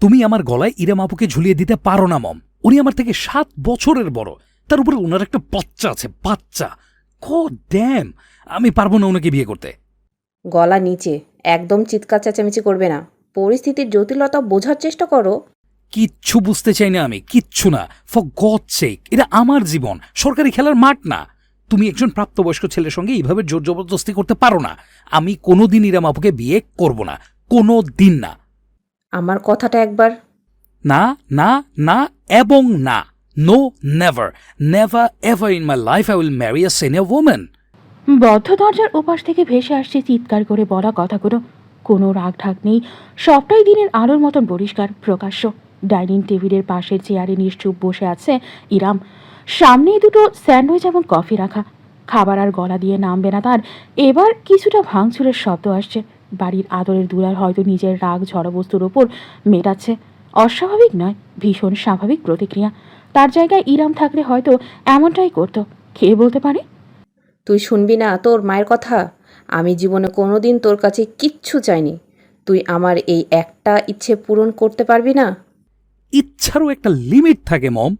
তুমি আমার গলায় ইরাম আপুকে ঝুলিয়ে দিতে পারো না মম। উনি আমার থেকে 7 বছরের বড়, তার উপরে ওনার একটা বাচ্চা আছে, বাচ্চা। গড ড্যাম, আমি পারবো না ওনাকে বিয়ে করতে। গলা নিচে, একদম চিৎকার চেঁচামেচি করবে না। পরিস্থিতির জটিলতা বোঝার চেষ্টা করো। কিচ্ছু বুঝতে চাই না আমি, কিচ্ছু না। ফর গড সেক, এটা আমার জীবন, সরকারি খেলার মাঠ না। তুমি একজন প্রাপ্তবয়স্ক ছেলের সঙ্গে এইভাবে জোর জবরদস্তি করতে পারো না। আমি কোনোদিন ইরাম আপুকে বিয়ে করব না, কোনো দিন না। আমার কথাটা একবার। না না না এবং না। No, never, never ever in my life I will marry a senior woman. বদ্ধ দরজার ওপাশ থেকে ভেসে আসছে চিৎকার করে বলা কথাগুলো। কোনো রাগ ঢাক নেই, সবটাই দিনের আলোর মতন পরিষ্কার প্রকাশ্য। ডাইনিং টেবিলের পাশের চেয়ারে নিশ্চুপ বসে আছে ইরাম। সামনেই দুটো স্যান্ডউইচ এবং কফি রাখা। খাবার আর গলা দিয়ে নামবে না তার। এবার কিছুটা ভাঙচুরের শব্দ আসছে। বাড়ির আদরের দুলার হয়তো নিজের রাগ ঝড়বস্তুর ওপর মেটাচ্ছে। অস্বাভাবিক নয়, ভীষণ স্বাভাবিক প্রতিক্রিয়া। তার জায়গায় ইরাম থাকলে হয়তো এমনটাই করতো। কে বলতে পারে? তুই শুনবি না তোর মায়ের কথা? আমি জীবনে কোনোদিন তোর কাছে কিচ্ছু চাইনি। তুই আমার এই একটা ইচ্ছে পূরণ করতে পারবি না? ইচ্ছারও একটা লিমিট থাকে মম।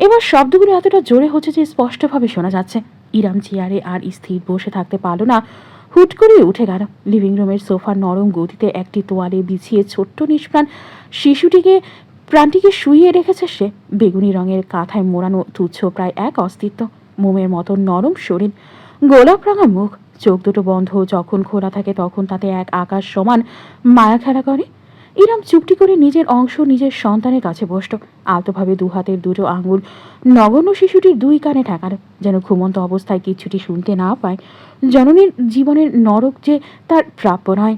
এবার শব্দগুলো এতটা জোরে হচ্ছে যে স্পষ্টভাবে শোনা যাচ্ছে। ইরাম চেয়ারে আর স্থির বসে থাকতে পারল না, হুট করে উঠে গেল। লিভিং রুমের সোফার নরম গতিতে একটি তোয়ালে বিছিয়ে ছোট্ট নিষ্প্রাণ প্রাণটিকে শুইয়ে রেখেছে সে। বেগুনি রঙের কাঁথায় মোড়ানো তুচ্ছ প্রায় এক অস্তিত্ব, মোমের মতো নরম শরীর, গোলাপ রাঙা মুখ, চোখ দুটো বন্ধ যখন খোলা থাকে তখন তাতে এক আকাশ সমান মায়া খেলা করে। ইরাম চুপটি করে নিজের অংশ নিজের সন্তানের কাছে বসত। আলতোভাবে দু হাতের দুটো আঙুল নগণ্য শিশুটির দুই কানে ঠেকালো, যেন ঘুমন্ত অবস্থায় কিচ্ছুটি শুনতে না পায়। জননীর জীবনের নরক যে তার প্রাপ্য নয়।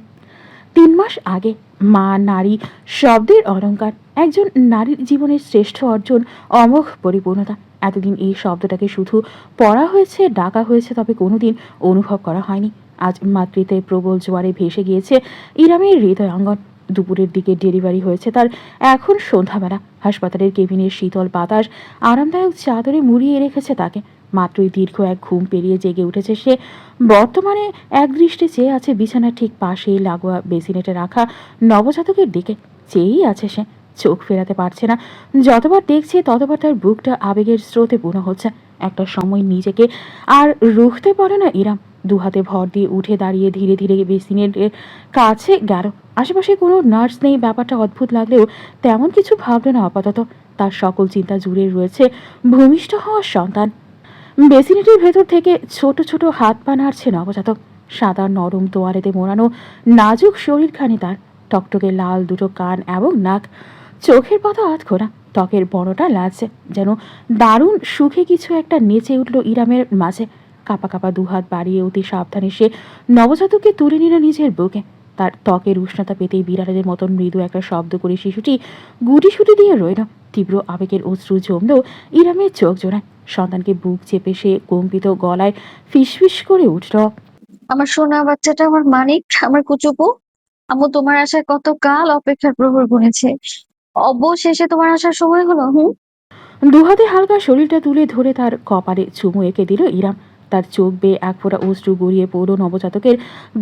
3 মাস আগে মা নারী শব্দের অলঙ্কার, একজন নারীর জীবনের শ্রেষ্ঠ অর্জন, অমোঘ পরিপূর্ণতা। এতদিন এই শব্দটাকে শুধু পড়া হয়েছে, ডাকা হয়েছে, তবে কোনোদিন অনুভব করা হয়নি। আজ মাতৃত্বের প্রবল জোয়ারে ভেসে গিয়েছে ইরামের হৃদয় অঙ্গন। দুপুরের দিকে ডেলিভারি হয়েছে তার। এখন সন্ধ্যাবেলা। হাসপাতালের কেবিনের শীতল বাতাস আরামদায়ক চাদরে মুড়িয়ে রেখেছে তাকে। মাত্রই দীর্ঘ এক ঘুম পেরিয়ে জেগে উঠেছে সে। বর্তমানে একদৃষ্টে চেয়ে আছে বিছানার ঠিক পাশেই লাগোয়া বেসিনেটে রাখা নবজাতকের দিকে। চেয়েই আছে সে, চোখ ফেরাতে পারছে না। যতবার দেখছে ততবার তার বুকটা আবেগের স্রোতে পূর্ণ হচ্ছে। একটা সময় নিজেকে আর রুখতে পারে না ইরাম। দুহাতে ভর দিয়ে উঠে দাঁড়িয়ে ধীরে ধীরে বেসিনেটের কাছে গেল। আশেপাশে কোনো নার্স নেই, ব্যাপারটা অদ্ভুত লাগলেও তেমন কিছু ভাবল না আপাতত। তার সকল চিন্তা জুড়ে রয়েছে ভূমিষ্ঠ হওয়ার সন্তান। বেসিনেটের ভেতর থেকে ছোট ছোট হাত পা নাড়ছে নবজাতক। সাদা নরম তোয়ালেতে মোড়ানো নাজুক শরীরখানি তার, টকটকে লাল দুটো কান এবং নাক, চোখের পাতা আধখোলা, ত্বকের বড়টা লালচে। যেন দারুণ সুখে কিছু একটা নেচে উঠল ইরামের মাঝে। কাপা কাপা দুহাত বাড়িয়ে অতি সাবধানে সে নবজাতককে তুলে নিল নিজের বুকে। তার ত্বকের উষ্ণতা পেতেই বিড়ালের মতন মৃদু একটা শব্দ করে শিশুটি গুটিসুটি দিয়ে রইল। তীব্র আবেগের অশ্রু জমল ইরামের চোখ জোড়ায়। সন্তানকে বুক চেপে সে কম্পিত গলায় ফিসফিস করে উঠল, আমার সোনা বাচ্চাটা, আমার মানিক, আমার কুচুপু। আম্মু তোমার আশায় কত কাল অপেক্ষার প্রহর গুনেছে, অবশেষে তোমার আসার সময় হলো। দুহাতে হালকা শরীরটা তুলে ধরে তার কপালে চুমু এঁকে দিল ইরাম। তার চোখ বেয়ে এক ফোঁটা অশ্রু গড়িয়ে পড়ল নবজাতকের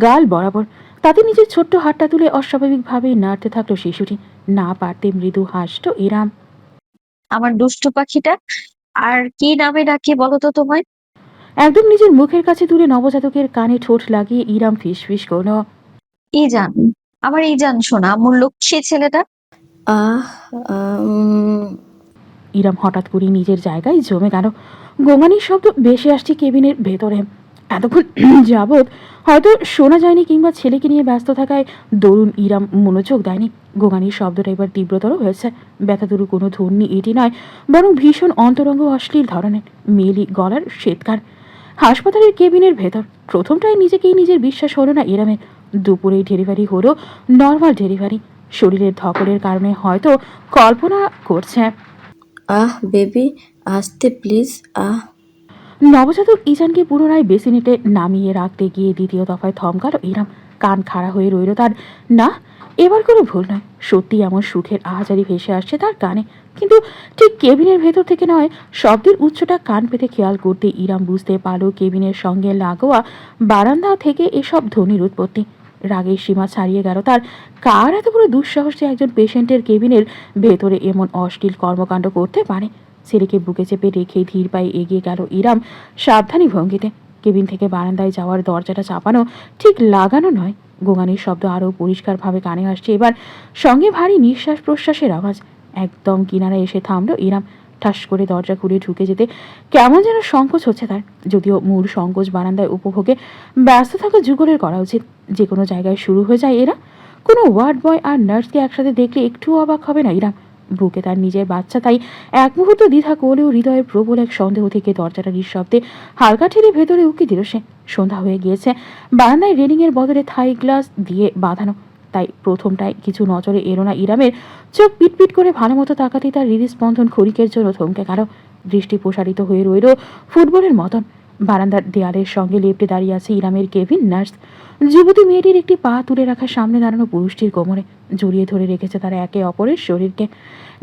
গাল বরাবর। তাতে নিজের ছোট্ট হাতটা তুলে অস্বাভাবিকভাবে নাড়তে থাকলো শিশুটি। না পারতে মৃদু হাসল ইরাম। আমার দুষ্টু পাখিটা, আর কি নামে ডাকি বলো তো তোমায়? একদম নিজের মুখের কাছে তুলে নবজাতকের কানে ঠোঁট লাগিয়ে ইরাম ফিসফিস করল, ইজান, আমার ইজান সোনা, আমার লক্ষ্মী ছেলেটা। আহ ইরাম হঠাৎ করে নিজের জায়গায় জমে গেল। গোঙানির শব্দ ভেসে আসছে কেবিনের ভেতরে। এতক্ষণ যাবৎ হয়তো শোনা যায়নি, কিংবা ছেলেকে নিয়ে ব্যস্ত থাকায় দরুন ইরাম মনোযোগ দেয়নি। গোঙানির শব্দটা এবার তীব্রতর হয়েছে। ব্যথাতুরু কোনো ধ্বনি এটি নয়, বরং ভীষণ অন্তরঙ্গ অশ্লীল ধরনের মেয়েলি গলার শ্বেতকার। হাসপাতালের কেবিনের ভেতর প্রথমটায় নিজেকেই নিজের বিশ্বাস হলো না ইরামের। দুপুরেই ডেলিভারি হলো, নর্মাল ডেলিভারি। শরীরের ধকলের কারণে হয়তো কল্পনা করছে। বেবি, আসতে প্লিজ। নবজাতক ইজানকে পুনরায় বেসিনেটে নামিয়ে রাখতে গিয়ে দ্বিতীয় দফায় থমকালো ইরাম। কান খাড়া হয়ে রইল তার। না, এবার কোনো ভুল নয়, সত্যি এমন সুখের আহাজারি ভেসে আসছে তার কানে। কিন্তু ঠিক কেবিনের ভেতর থেকে নয়, শব্দের উচ্চটা কান পেতে খেয়াল করতে ইরাম বুঝতে পারল কেবিনের সঙ্গে লাগোয়া বারান্দা থেকে এসব ধ্বনির উৎপত্তি। রাগের সীমা ছাড়িয়ে গেল তার। কার এত বড় দুঃসাহস যে একজন পেশেন্টের কেবিনের ভেতরে এমন অশ্লীল কর্মকাণ্ড করতে পারে? ছেলেকে বুকে চেপে রেখে ধীর পায়ে এগিয়ে গেল ইরাম সাবধানী ভঙ্গিতে। কেবিন থেকে বারান্দায় যাওয়ার দরজাটা চাপানো, ঠিক লাগানো নয়। গোঙানির শব্দ আরও পরিষ্কারভাবে কানে আসছে এবার, সঙ্গে ভারী নিঃশ্বাস প্রশ্বাসের আওয়াজ। একদম কিনারায় এসে থামলো ইরাম। ঠাস করে দরজা খুলে ঢুকে যেতে কেমন যেন সংকোচ হচ্ছে তার, যদিও মূল সংকোচ বারান্দায় উপভোগে ব্যস্ত থাকা যুগলের করা উচিত। যে কোনো জায়গায় শুরু হয়ে যায় এরা। কোনো ওয়ার্ড বয় আর নার্সকে একসাথে দেখলে একটুও অবাক হবে না ইরাম। বুকে তার নিজের বাচ্চা, তাই এক মুহূর্ত দ্বিধা করলেও হৃদয়ের প্রবল এক সন্দেহ থেকে দরজাটা নিঃশব্দে হালকা ঠেলে ভেতরে উকি দিল সে। সন্ধ্যা হয়ে গিয়েছে, বারান্দায় রেলিংয়ের বদলে থাই গ্লাস দিয়ে বাঁধানো, তাই প্রথমটায় কিছু নজরে এলো না ইরামের। চোখ পিটপিট করে ভালো মতো তাকাতেই তার হৃদস্পন্দন ক্ষণিকের জন্য থমকে গেল। দৃষ্টি প্রসারিত হয়ে রইল ফুটবলের মতন। বারান্দার দেয়ালের সঙ্গে লেপ্টে দাঁড়িয়ে আছে ইরামের কেবিন নার্স। যুবতী মেয়েটির একটি পা তুলে রাখা সামনে দাঁড়ানো পুরুষটির কোমরে জড়িয়ে ধরে রেখেছে তারা একে অপরের শরীরকে।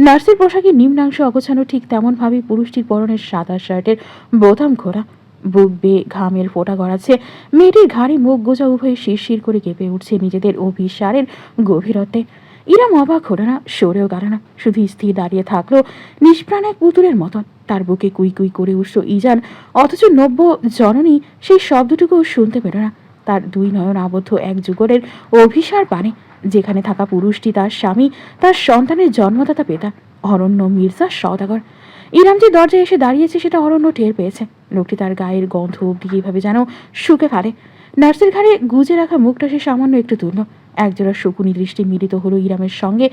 নার্সের পোশাকের নিম্নাংশ অগোছানো, ঠিক তেমনভাবেই পুরুষটির পরনের সাদা শার্টের বোতাম খোলা। বুক বেয়ে ঘামের ফোঁটা গড়াচ্ছে। মেয়েটির ঘাড়ে মুখ গোজা উভয়ে শিরশির করে কেঁপে উঠছে নিজেদের অভিসারের গভীরত্বে। ইরাম অবাক হলো না, সরেও গেল না, শুধু স্থির দাঁড়িয়ে থাকলো নিষ্প্রাণ এক পুতুলের মতন। তার বুকে কুই কুই করে উঠল ইজান, অথচ নব্য জননী সেই শব্দটুকুও শুনতে পেল না। তার দুই নয়ন আবদ্ধ এক যুগলের অভিসার পানে, যেখানে থাকা পুরুষটি তার স্বামী, তার সন্তানের জন্মদাতা পিতা অরণ্য মির্জা সওদাগর। ইরাম যে দরজায় এসে দাঁড়িয়েছে সেটা অরণ্য টের পেয়েছে। লোকটি তার গায়ের গন্ধ অব্দি কীভাবে যেন শুকে ফেলে। নার্সের ঘাড়ে গুজে রাখা মুখটা সে সামান্য একটু তুলল। একজোড়া শকুনি দৃষ্টি মিলিত হলো ইরামের সঙ্গে।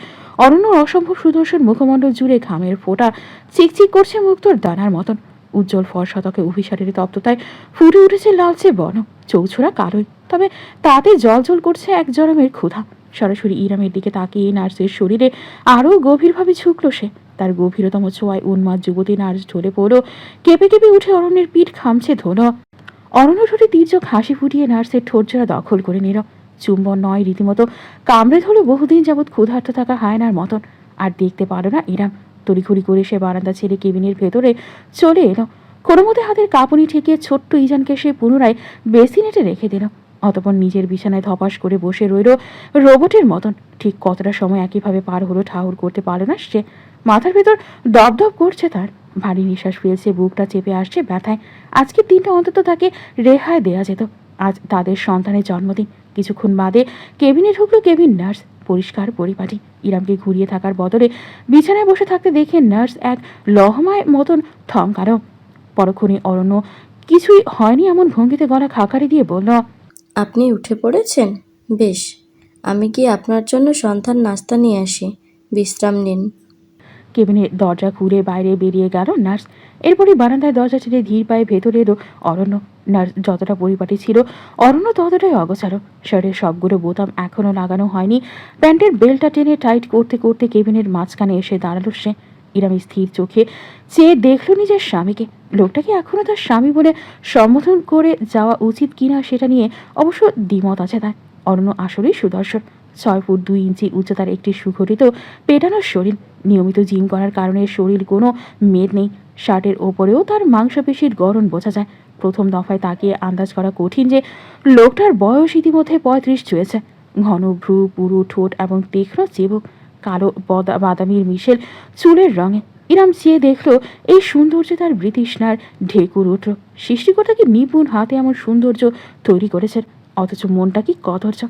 অরণ্যর অসম্ভব সুদর্শন মুখমণ্ডল জুড়ে ঘামের ফোঁটা চিকচিক করছে মুক্তোর দানার মতন। উজ্জ্বল ফর্সতকে অভিসারের তপ্ততায় ফুটে উঠেছে লালচে বর্ণ, চৌছোড়া কালোই, তবে তাতে জলজল করছে এক জনমের ক্ষুধা। সরাসরি ইরামের দিকে তাকিয়ে নার্সের শরীরে আরও গভীরভাবে ঝুঁকল সে। তার গভীরতম ছোঁয়ায় উন্মাদ যুবতী নার্স ঢলে পড়ল, কেঁপে কেঁপে উঠে অরণ্যের পিঠ খামছে ধোল। অরণ্য ঠোঁটে তীর্যক হাসি ফুটিয়ে নার্সের ঠোঁটজোড়া দখল করে নিল। চুম্বন নয়, রীতিমতো কামড়ে ধরল বহুদিন যাবৎ ক্ষুধার্ত থাকা হায়নার মতন। আর দেখতে পারল না ইরাম। তড়িঘড়ি করে সে বারান্দা ছেড়ে কেবিনের ভেতরে চলে এলো। কোনো মতে হাতের কাঁপুনি ঠেকিয়ে ছোট্ট ইজানকে সে পুনরায় বেসিনেটে রেখে দিল। অতপর নিজের বিছানায় ধপাস করে বসে রইল রোবটের মতন। ঠিক কতটা সময় একইভাবে পার হলো ঠাউর করতে পারল না সে। মাথার ভেতর দপদপ করছে তার, ভারী নিঃশ্বাস ফেলছে, বুকটা চেপে আসছে ব্যথায়। আজকের দিনটা অন্তত তাকে রেহাই দেয়া যেত। আজ তাদের সন্তানের জন্মদিন। কিছুক্ষণ বাদে কেবিনে ঢুকলো কেবিন নার্স, পরিষ্কার পরিপাটি। ইরামকে ঘুরিয়ে থাকার বদলে বিছানায় বসে থাকতে দেখে নার্স এক লহমায় মতন থমকালো। পরক্ষণে অরণ্য কিছুই হয়নি এমন ভঙ্গিতে গলা খাকারি দিয়ে বলল, আপনি উঠে পড়েছেন? বেশ, আমি কি আপনার জন্য সন্ধ্যার নাস্তা নিয়ে আসি? বিশ্রাম নিন। কেবিনের দরজা খুলে বাইরে বেরিয়ে গেল নার্স। এরপরই বারান্দায় দরজা ছেড়ে ধীর পায়ে ভেতরে এলো অরণ্য। নার্স যতটা পরিপাটি ছিল, অরণ্য ততটাই অগোছালো। শার্টের সবগুলো বোতাম এখনও লাগানো হয়নি। প্যান্টের বেল্টটা টেনে টাইট করতে করতে কেবিনের মাঝখানে এসে দাঁড়ালো সে। ইরাম স্থির চোখে চেয়ে দেখল নিজের স্বামীকে। লোকটাকে এখনও তার স্বামী বলে সম্বোধন করে যাওয়া উচিত কিনা সেটা নিয়ে অবশ্য দ্বিমত আছে তার। অরণ্য আসলেই সুদর্শন। 6 ফুট 2 ইঞ্চি উচ্চতার একটি সুগঠিত পেটানোর শরীর। নিয়মিত জিম করার কারণে শরীর কোনো মেদ নেই। শার্টের ওপরেও তার মাংসপেশির গড়ন বোঝা যায়। প্রথম দফায় তাকিয়ে আন্দাজ করা কঠিন যে লোকটার বয়স ইতিমধ্যে 35 ছুঁয়েছে। ঘন ভ্রু, পুরু ঠোঁট এবং তীক্ষ্ণ চিবুক, কালো বাদামির মিশেল চুলের রঙে। ইরাম চেয়ে দেখল এই সৌন্দর্যে তার বৃতৃষ্ণার ঢেকুর উঠল। সৃষ্টিকর্তা কি নিপুণ হাতে এমন সৌন্দর্য তৈরি করেছেন, অথচ মনটা কি কদর্য।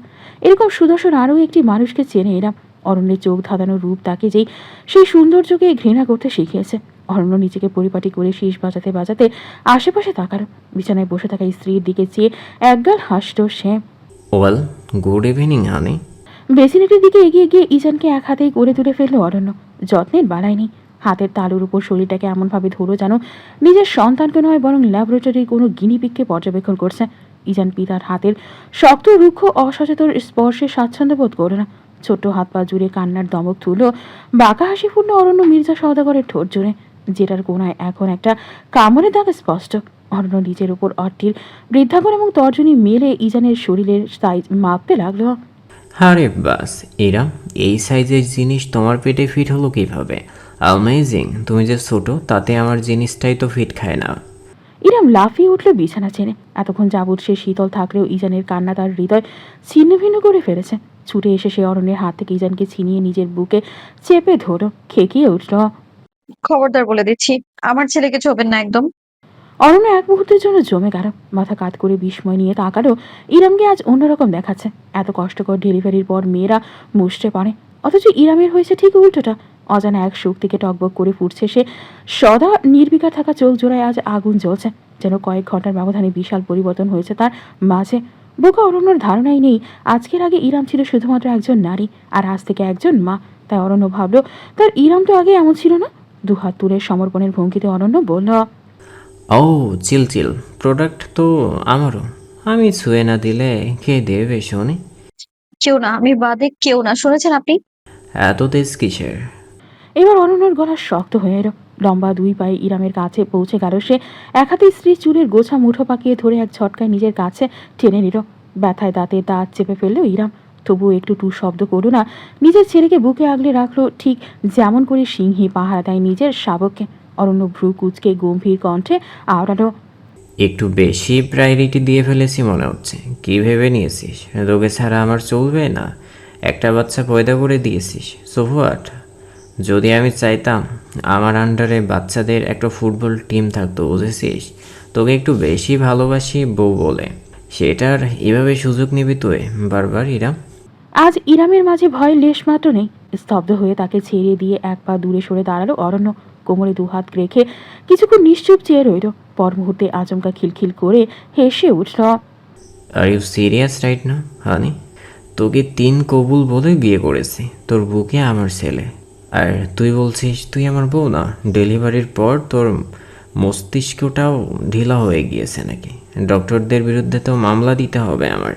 এরকম সুদর্শন আরও একটি মানুষকে চেনে এরাম। অরণ্যের চোখ ধাঁধানো রূপ তাকে যেই সেই সৌন্দর্যকে ঘৃণা করতে শিখিয়েছে। অরণ্য নিজেকে পরিপাটি করে শীষ বাজাতে বাজাতে আশেপাশে তাকালো। বিছানায় বসে থাকা স্ত্রীর দিকে চেয়ে একগাল হাসল সে। ওয়েল, গুড ইভিনিং হানি। বেসিনেটের দিকে এগিয়ে গিয়ে ইজানকে এক হাতেই করে তুলে ফেললো অরণ্য। যত্নের বাড়ায় নেই। হাতের তালুর উপর শরীরটাকে এমনভাবে ধরো যেন নিজের সন্তানকে নয় বরং ল্যাবরেটরির কোনো গিনিপিককে পর্যবেক্ষণ করছে। ইজান পিতার হাতের শক্ত রুক্ষ অসচেতন স্পর্শে স্বাচ্ছন্দ্য বোধ করল না। ছোট্ট হাত পা জুড়ে কান্নার দমক তুলল বাঁকা হাসি ফুটল অরণ্য মির্জা সওদাগরের ঠোঁট জুড়ে, যেটার কোনায় এখন একটা কামড়ের দাগ স্পষ্ট। অরণ্য নিজের উপর অট্টির বৃদ্ধাঙ্গন এবং তর্জনী মেলে ইজানের শরীরের সাইজ মাপতে লাগলো। আরে বাস, এরা এই সাইজের জিনিস তোমার পেটে ফিট হলো কিভাবে? অ্যামেজিং, তুমি যে ছোটো তাতে আমার জিনিসটাই তো ফিট খায় না। ইরাম লাফিয়ে উঠল বিছানা ছেড়ে। এতক্ষণ যাবৎ সে শীতল থাকলেও ইজানের কান্না তার হৃদয় ছিন্ন ভিন্ন করে ফেলেছে। ছুটে এসে সে অরণ্যের হাত থেকে ইজানকে ছিনিয়ে নিজের বুকে চেপে ধরো, খেকিয়ে উঠল। খবরদার বলে দিচ্ছি, আমার ছেলেকে ছোবেন না একদম। অরণ্য এক মুহূর্তের জন্য জমে গেল, মাথা কাত করে বিস্ময় নিয়ে তাকালো। ইরামকে আজ অন্যরকম দেখাচ্ছে। এত কষ্টকর ডেলিভারির পর মেয়েরা মুষড়ে পড়ে, অথচ ইরামের হয়েছে ঠিক উল্টোটা। অজানা এক শক্তিকে টকবক করে ফুটছে সে। সদা নির্বিকার থাকা চোখ জোড়ায় আজ আগুন জ্বলছে, যেন কয়েক ঘন্টার ব্যবধানে বিশাল পরিবর্তন হয়েছে তার মাঝে। বোকা অরণ্যর ধারণাই নেই আজকের আগে ইরাম ছিল শুধুমাত্র একজন নারী, আর আজ থেকে একজন মা। তাই অরণ্য ভাবল তার ইরাম তো আগে এমন ছিল না। দুহাত তুলে সমর্পণের ভঙ্গিতে অরণ্য বলল, ও চিল চিল, প্রোডাক্ট তো আমারও। আমি ছুঁয়ে না দিলে কে দেবে শুনি? কেউ না, আমি বাদে কেউ না, শুনেছেন আপনি? এত তেজ কিসের? এবার অরণ্যর গলা শক্ত হয়ে এলো। লম্বা দুই পায়ে ইরামের কাছে পৌঁছে গেল সে। এক হাতে স্ত্রীর চুলের গোছা মুঠো পাকিয়ে ধরে এক ঝটকায় নিজের কাছে টেনে নিল। ব্যথায় দাঁতে দাঁত চেপে ফেললো ইরাম, তবুও একটু টু শব্দ করল না। নিজের ছেলেকে বুকে আগলে রাখলো, ঠিক যেমন করে সিংহী পাহারা দেয় নিজের শাবককে। অরণ্য ভ্রু কুচকে গম্ভীর কণ্ঠে আওড়ালো, একটু বেশি প্রায়োরিটি দিয়ে ফেলেছি মনে হচ্ছে। কি ভেবে নিয়েছিস রোগে ছাড়া আমার চলবে না? একটা বাচ্চা পয়দা করে দিয়েছিস, সো হোয়াট? যদি আমি চাইতাম আমার আন্ডারে বাচ্চাদের একটা ফুটবল টিম থাকতো, বুঝেছিস? তোকে একটু বেশি ভালোবাসি বউ বলে, সেটার এভাবে সুযোগ নিবি তুই বারবার ইরাম? আজ ইরামের মাঝে ভয়ের লেশ মাত্র নেই। স্তব্ধ হয়ে তাকে ছেড়ে দিয়ে এক পা দূরে সরে দাঁড়ালো অরণ্য। কোমরে দুহাত রেখে কিছুক্ষণ নিশ্চুপ চেয়ে রইল। পর মুহূর্তে আচমকা খিলখিল করে হেসে উঠল। আর ইউ সিরিয়াস রাইট না হানি? তোকে 3 কবুল বলে বিয়ে করেছি, তোর বুকে আমার ছেলে, আর তুই বলছিস তুই আমার বউ না? ডেলিভারির পর তোর মস্তিষ্কটাও ঢিলা হয়ে গিয়েছে নাকি? ডক্টরদের বিরুদ্ধে তো মামলা দিতে হবে আমার।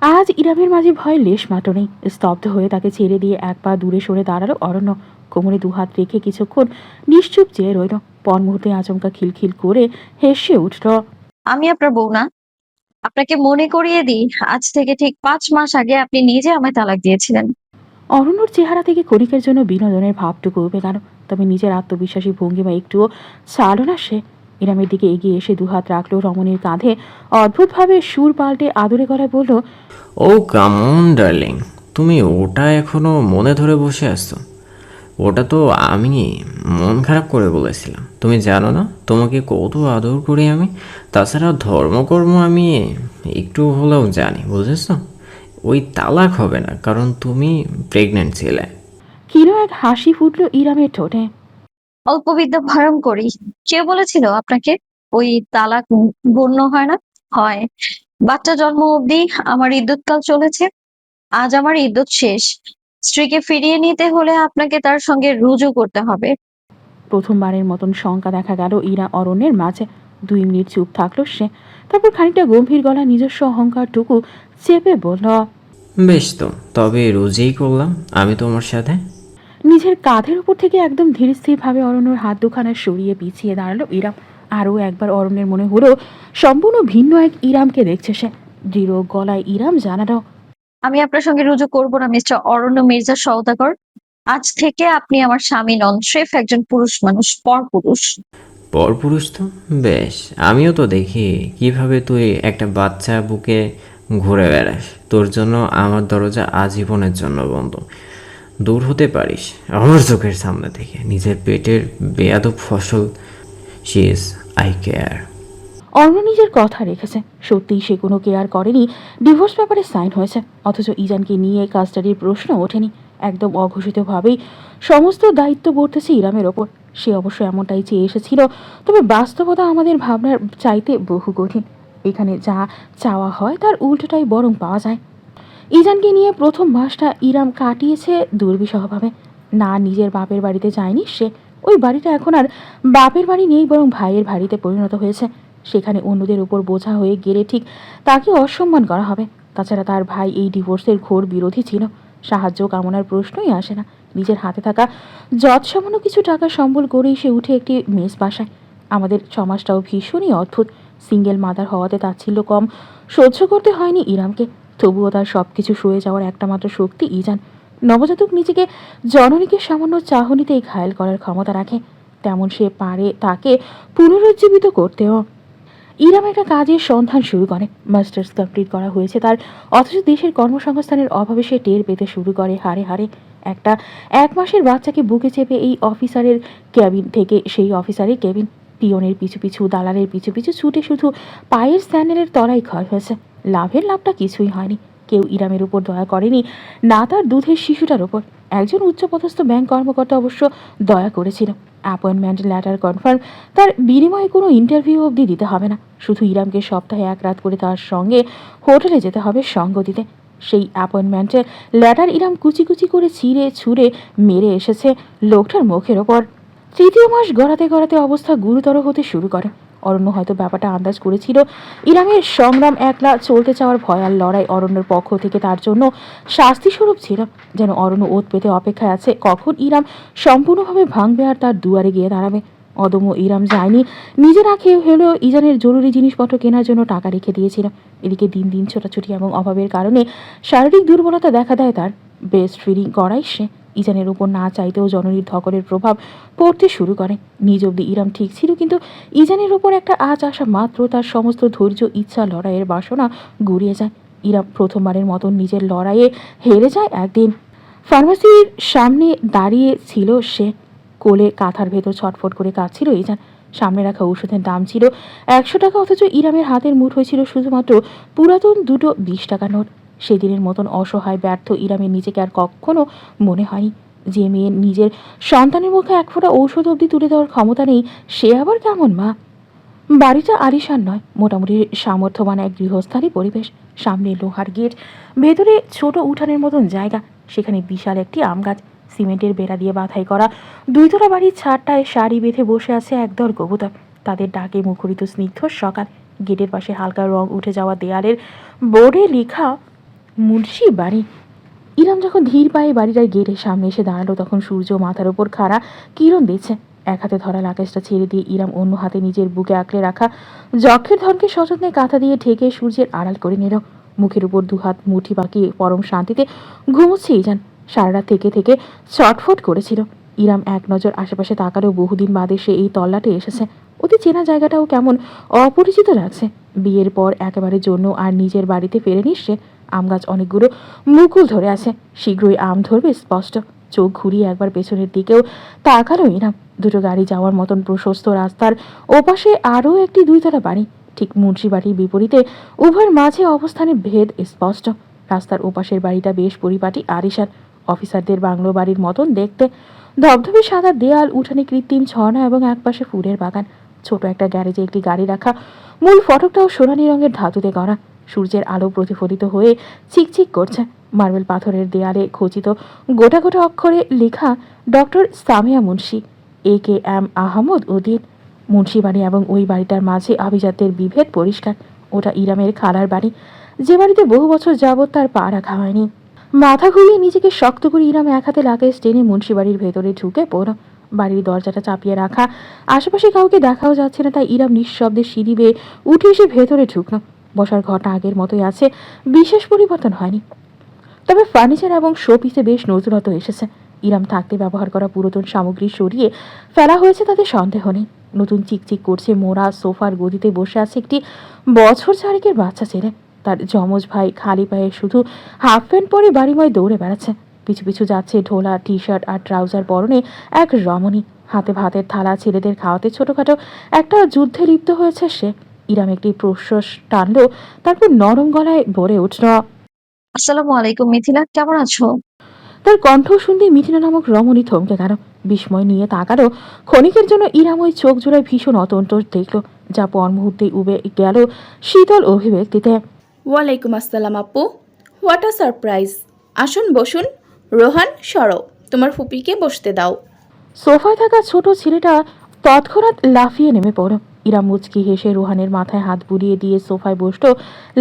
আজ ইরামের মাঝে ভয়ের লেশ মাত্র নেই। স্তব্ধ হয়ে তাকে ছেড়ে দিয়ে এক পা দূরে সরে দাঁড়ালো অরণ্য। কোমরে দুহাত রেখে কিছুক্ষণ নিশ্চুপ চেয়ে রইল। পর মুহূর্তে আচমকা খিলখিল করে হেসে উঠল। আমি আপনার বউ না? আপনাকে মনে করিয়ে দিই, আজ থেকে ঠিক 5 মাস আগে আপনি নিজে আমায় তালাক দিয়েছিলেন। অরণ্যর চেহারা থেকে ক্ষণিকের জন্য বিনোদনের ভাবটুকু উবে গেল, তবে নিজের আত্মবিশ্বাসী ভঙ্গিমা একটুও ছাড়ল না সে। ইরামের দিকে এগিয়ে এসে দুহাত রাখলো রমণীর কাঁধে। অদ্ভুতভাবে সুর পাল্টে আদরে গলায় বলল, ও কাম অন ডার্লিং, তুমি ওটা এখনো মনে ধরে বসে আছো? ওটা তো আমি মন খারাপ করে বলেছিলাম। তুমি জানো না তোমাকে কত আদর করি আমি? তাছাড়া ধর্মকর্ম আমি একটু হলেও জানি, বুঝেছ? ওই তালাক হবে না, কারণ তুমি প্রেগনেন্ট ছিলে। ক্ষীণ এক হাসি ফুটল ইরামের ঠোঁটে। অল্প বিদ্যা ভয়ঙ্করী। কে বলেছিল আপনাকে ওই তালাক গণ্য হয় না? হয়। বাচ্চা জন্ম অবধি আমার ইদ্যৎকাল চলেছে। আজ আমার ইদ্যৎ শেষ। স্ত্রীকে ফিরিয়ে নিতে হলে আপনাকে তার সঙ্গে রুজু করতে হবে। প্রথমবারের মতন শঙ্কা দেখা গেল ইরা অরণ্যের মাঝে। 2 মিনিট চুপ থাকলো সে, তারপর খানিকটা গম্ভীর গলা নিজস্ব অহংকারটুকু চেপে বলল, বেশ তো, তবে রোজেই করলাম আমি তোমার সাথে। নিজের কাঁধের উপর থেকে একদম ধীরস্থিরভাবে অরণ্যর হাত দুখানা সরিয়ে পিছিয়ে দাঁড়ালো ইরাম। আরও একবার অরণ্যের মনে হলো সম্পূর্ণ ভিন্ন এক ইরামকে দেখছে সে। দৃঢ় গলায় ইরাম জানালো, আমি আপনার সঙ্গে রুজু করব না মিস্টার অরণ্য মির্জা সওদাগর। আজ থেকে আপনি আমার স্বামী নন, স্রেফ একজন পুরুষ মানুষ, পরপুরুষ। পরপুরুষ তো বেশ, আমিও তো দেখি কিভাবে তুই একটা বাচ্চা বুকে ঘুরে বেড়াস। তোর জন্য আমার দরজা আজীবনের জন্য বন্ধ। দূর হতে পারিস আমার চোখের সামনে থেকে। নিজের পেটের বেয়াদব ফসল। She is I care. Arna নিজের কথা রেখেছে। সত্যিই সে কোনো কেয়ার করেনি। ডিভোর্স পেপারে সাইন হয়েছে, অথচ ইজানকে নিয়ে কাস্টাডির প্রশ্ন ওঠেনি। একদম অঘোষিতভাবেই সমস্ত দায়িত্ব বর্তেছে ইরামের ওপর। সে অবশ্য এমনটাই চেয়ে এসেছিল, তবে বাস্তবতা আমাদের ভাবনার চাইতে বহু কঠিন। এখানে যা চাওয়া হয় তার উল্টোটাই বরং পাওয়া যায়। ইজানকে নিয়ে প্রথম মাসটা ইরাম কাটিয়েছে দুর্বিষহভাবে। না, নিজের বাপের বাড়িতে যায়নি সে। ওই বাড়িটা এখন আর বাপের বাড়ি নেই, বরং ভাইয়ের বাড়িতে পরিণত হয়েছে। সেখানে অন্যদের উপর বোঝা হয়ে গেলে ঠিক তাকে অসম্মান করা হবে। তাছাড়া তার ভাই এই ডিভোর্সের ঘোর বিরোধী ছিল। সাহায্য কামনার প্রশ্নই আসে না। নিজের হাতে থাকা যৎসামান্য কিছু টাকা সম্বল করেই সে উঠে একটি মেস বাসায়। আমাদের সমাজটাও ভীষণই অদ্ভুত। সিঙ্গেল মাদার হওয়াতে তাচ্ছিল্য কম সহ্য করতে হয়নি ইরামকে। তবুও তার সব কিছু সয়ে যাওয়ার একটা মাত্র শক্তি ইজান। নবজাতক নিজেকে জননীকে সামান্য চাহনিতেই ঘায়েল করার ক্ষমতা রাখে, তেমন সে পারে তাকে পুনরুজ্জীবিত করতেও। ইরাম একটা কাজের সন্ধান শুরু করে। মাস্টার্স কমপ্লিট করা হয়েছে তার, অথচ দেশের কর্মসংস্থানের অভাবে সে টের পেতে শুরু করে হাড়ে হাড়ে। একটা 1 মাসের বাচ্চাকে বুকে চেপে এই অফিসারের কেবিন থেকে সেই অফিসারের কেবিন, পিয়নের পিছু পিছু, দালালের পিছু পিছু ছুটে শুধু পায়ের স্যান্ডেলের তলায় ক্ষয় হয়েছে। লাভটা কিছুই হয়নি। কেউ ইরামের উপর দয়া করেনি, না তার দুধের শিশুটার ওপর। একজন উচ্চপদস্থ ব্যাংক কর্মকর্তা অবশ্য দয়া করেছিল। অ্যাপয়েন্টমেন্ট লেটার কনফার্ম, তার বিনিময়ে কোনো ইন্টারভিউ অবধি দিতে হবে না, শুধু ইরামকে সপ্তাহে 1 রাত করে তার সঙ্গে হোটেলে যেতে হবে সঙ্গ দিতে। সেই অ্যাপয়েন্টমেন্টে লেটার ইরাম কুচি কুচি করে ছিঁড়ে ছুঁড়ে মেরে এসেছে লোকটার মুখের ওপর। 3য় মাস গড়াতে গড়াতে অবস্থা গুরুতর হতে শুরু করে। অরণ্য হয়তো ব্যাপারটা আন্দাজ করেছিল। ইরামের সংগ্রাম, একলা চলতে চাওয়ার ভয়াল লড়াই অরণ্যের পক্ষ থেকে তার জন্য শাস্তিস্বরূপ ছিল। যেন অরণ্য ওত পেতে অপেক্ষায় আছে কখন ইরাম সম্পূর্ণভাবে ভাঙবে আর তার দুয়ারে গিয়ে দাঁড়াবে। অদম্য ইরাম যায়নি, নিজে না খেয়ে হলেও ইজানের জরুরি জিনিসপত্র কেনার জন্য টাকা রেখে দিয়েছিল। এদিকে দিন দিন ছোটাছুটি এবং অভাবের কারণে শারীরিক দুর্বলতা দেখা দেয় তার। বেস্ট ফিডিং করাই সে। ইজানের উপর না চাইতেও জননীর ধকলের প্রভাব পড়তে শুরু করে। নিজ অব্দি ইরাম ঠিক ছিল, কিন্তু ইজানের ওপর একটা আজ আসা মাত্র তার সমস্ত ধৈর্য, ইচ্ছা, লড়াইয়ের বাসনা গুড়িয়ে যায়। ইরাম প্রথমবারের মতন নিজের লড়াইয়ে হেরে যায় একদিন। ফার্মাসির সামনে দাঁড়িয়ে ছিল সে। কোলে কাঁথার ভেতর ছটফট করে কাঁদছিল ইজান। সামনে রাখা ওষুধের দাম ছিল 100 টাকা, অথচ ইরামের হাতের মুঠোয় ছিল শুধুমাত্র পুরাতন 2টো 20 টাকা নোট। সেদিনের মতন অসহায় ব্যর্থ ইরামের নিজেকে আর কখনো মনে হয়নি। যে মেয়ের নিজের সন্তানের মুখে 1 ফোঁটা ঔষধ অবধি তুলে দেওয়ার ক্ষমতা নেই, সে আবার কেমন মা? বাড়িটা আলিশান নয়, মোটামুটি সামর্থ্যবান এক গৃহস্থালী পরিবেশ। সামনে লোহার গেট, ভেতরে ছোট উঠানের মতন জায়গা, সেখানে বিশাল একটি আম গাছ। সিমেন্টের বেড়া দিয়ে বাঁধাই করা 2 তলা বাড়ির ছাদটায় সারি বেঁধে বসে আছে একদল কবুতর। তাদের ডাকে মুখরিত স্নিগ্ধ সকাল। গেটের পাশে হালকা রং উঠে যাওয়া দেয়ালের বোর্ডে লেখা মুন্সি বাড়ি। ইরাম যখন ধীর পায়ে বাড়িটার গেটের সামনে এসে দাঁড়ালো, তখন সূর্য মাথার ওপর খাড়া কিরণ দিচ্ছে। এক হাতে ধরা লাকেশটা ছেড়ে দিয়ে ইরাম অন্য হাতে নিজের বুকে আঁকড়ে রাখা যক্ষের ধনকে সযত্নে কাঁথা দিয়ে ঢেকে সূর্যের আড়াল করে নিল। মুখের উপর 2 হাত মুঠি বাকি পরম শান্তিতে ঘুমোচ্ছে ইজান। সারা রাত থেকে থেকে ছটফট করেছিল। ইরাম এক নজর আশেপাশে তাকালেও বহুদিন বাদে সে এই তল্লাটে এসেছে। অতি চেনা জায়গাটাও কেমন অপরিচিত লাগছে। বিয়ের পর একেবারে জন্য আর নিজের বাড়িতে ফেরেনি সে। আম গাছ অনেকগুলো মুকুল ধরে আছে, শীঘ্রই আম ধরবে স্পষ্ট। চোখ ঘুরিয়ে একবার পেছনের দিকেও তাকালো ইরাম। 2টো গাড়ি যাওয়ার মতন প্রশস্ত রাস্তার ওপাশে আরও একটি 2 তলা বাড়ি। ঠিক মুন্সি বাড়ির বিপরীতে, উভয়ের মাঝে অবস্থানের ভেদ স্পষ্ট। রাস্তার ওপাশের বাড়িটা বেশ পরিপাটি আরিশান, অফিসারদের বাংলো বাড়ির মতন দেখতে। ধবধবে সাদা দেয়াল, উঠানে কৃত্রিম ঝর্ণা এবং একপাশে ফুলের বাগান। ছোট একটা গ্যারেজে একটি গাড়ি রাখা, মূল ফটকটাও সোনালী রঙের ধাতুতে করা। সূর্যের আলো প্রতিফলিত হয়ে চিকচিক করছে। মার্বেল পাথরের দেয়ালে খচিত গোটা গোটা অক্ষরে লেখা ডক্টর সামিয়া মুন্সি, AKM আহমদ উদ্দিন। মুন্সি বাড়ি এবং ওই বাড়িটার মাঝে আভিজাত্যের বিভেদ পরিষ্কার। ওটা ইরামের খালার বাড়ি, যে বাড়িতে বহু বছর যাবৎ তার পা রাখা হয়নি। মাথা ঘুরিয়ে নিজেকে শক্ত করে ইরাম এক হাতে লাকেশ টেনে মুন্সি বাড়ির ভেতরে ঢুকে পড়ল। বাড়ির দরজাটা চাপিয়ে রাখা, আশেপাশে কাউকে দেখাও যাচ্ছে না, তাই ইরাম নিঃশব্দে সিঁড়ি বেয়ে উঠে এসে ভেতরে ঢুকল। বসার ঘরটা আগের মতোই আছে, বিশেষ পরিবর্তন হয়নি। তবে ফার্নিচার এবং শো পিসে বেশ নতুনত্ব এসেছে। ইরাম থাকতে ব্যবহার করা পুরাতন সামগ্রী সরিয়ে ফেলা হয়েছে তাতে সন্দেহ নেই। নতুন চিকচিক করছে মোড়া সোফার গদিতে বসে আছে একটি বছর 4 বাচ্চা ছেলে। তার যমজ ভাই খালি পায়ে শুধু হাফ প্যান্ট পরে বাড়িময় দৌড়ে বেড়াচ্ছে। পিছু পিছু যাচ্ছে ঢোলা টি-শার্ট আর ট্রাউজার পরনে এক রমণী। হাতে ভাতের থালা, ছেলেদের খাওয়াতে ছোটখাটো একটা যুদ্ধে লিপ্ত হয়েছে সে। ইরাম একটি প্রশ্বাস টানল, তারপর নরম গলায় বলে উঠল, আসসালামু আলাইকুম মিথিলা, কেমন আছো? তার কণ্ঠ শুনতে মিথিলা নামক রমণী থমকে গেল, বিস্ময় নিয়ে তাকালো। ক্ষণিকের জন্য ইরাম ওই চোখ জোড়ায় ভীষণ অতন্ত্র দেখল, যা পর মুহূর্তেই উবে গেল শীতল অভিব্যক্তিতে। ওয়ালাইকুম আসসালাম আপু, হোয়াট আ সারপ্রাইজ। আসুন বসুন। রোহান সরো, তোমার ফুপিকে বসতে দাও। সোফায় থাকা ছোট ছেলেটা তৎক্ষণাৎ লাফিয়ে নেমে পড়ল। ইরাম মুচকি হেসে রোহানের মাথায় হাত বুলিয়ে দিয়ে সোফায় বসলো,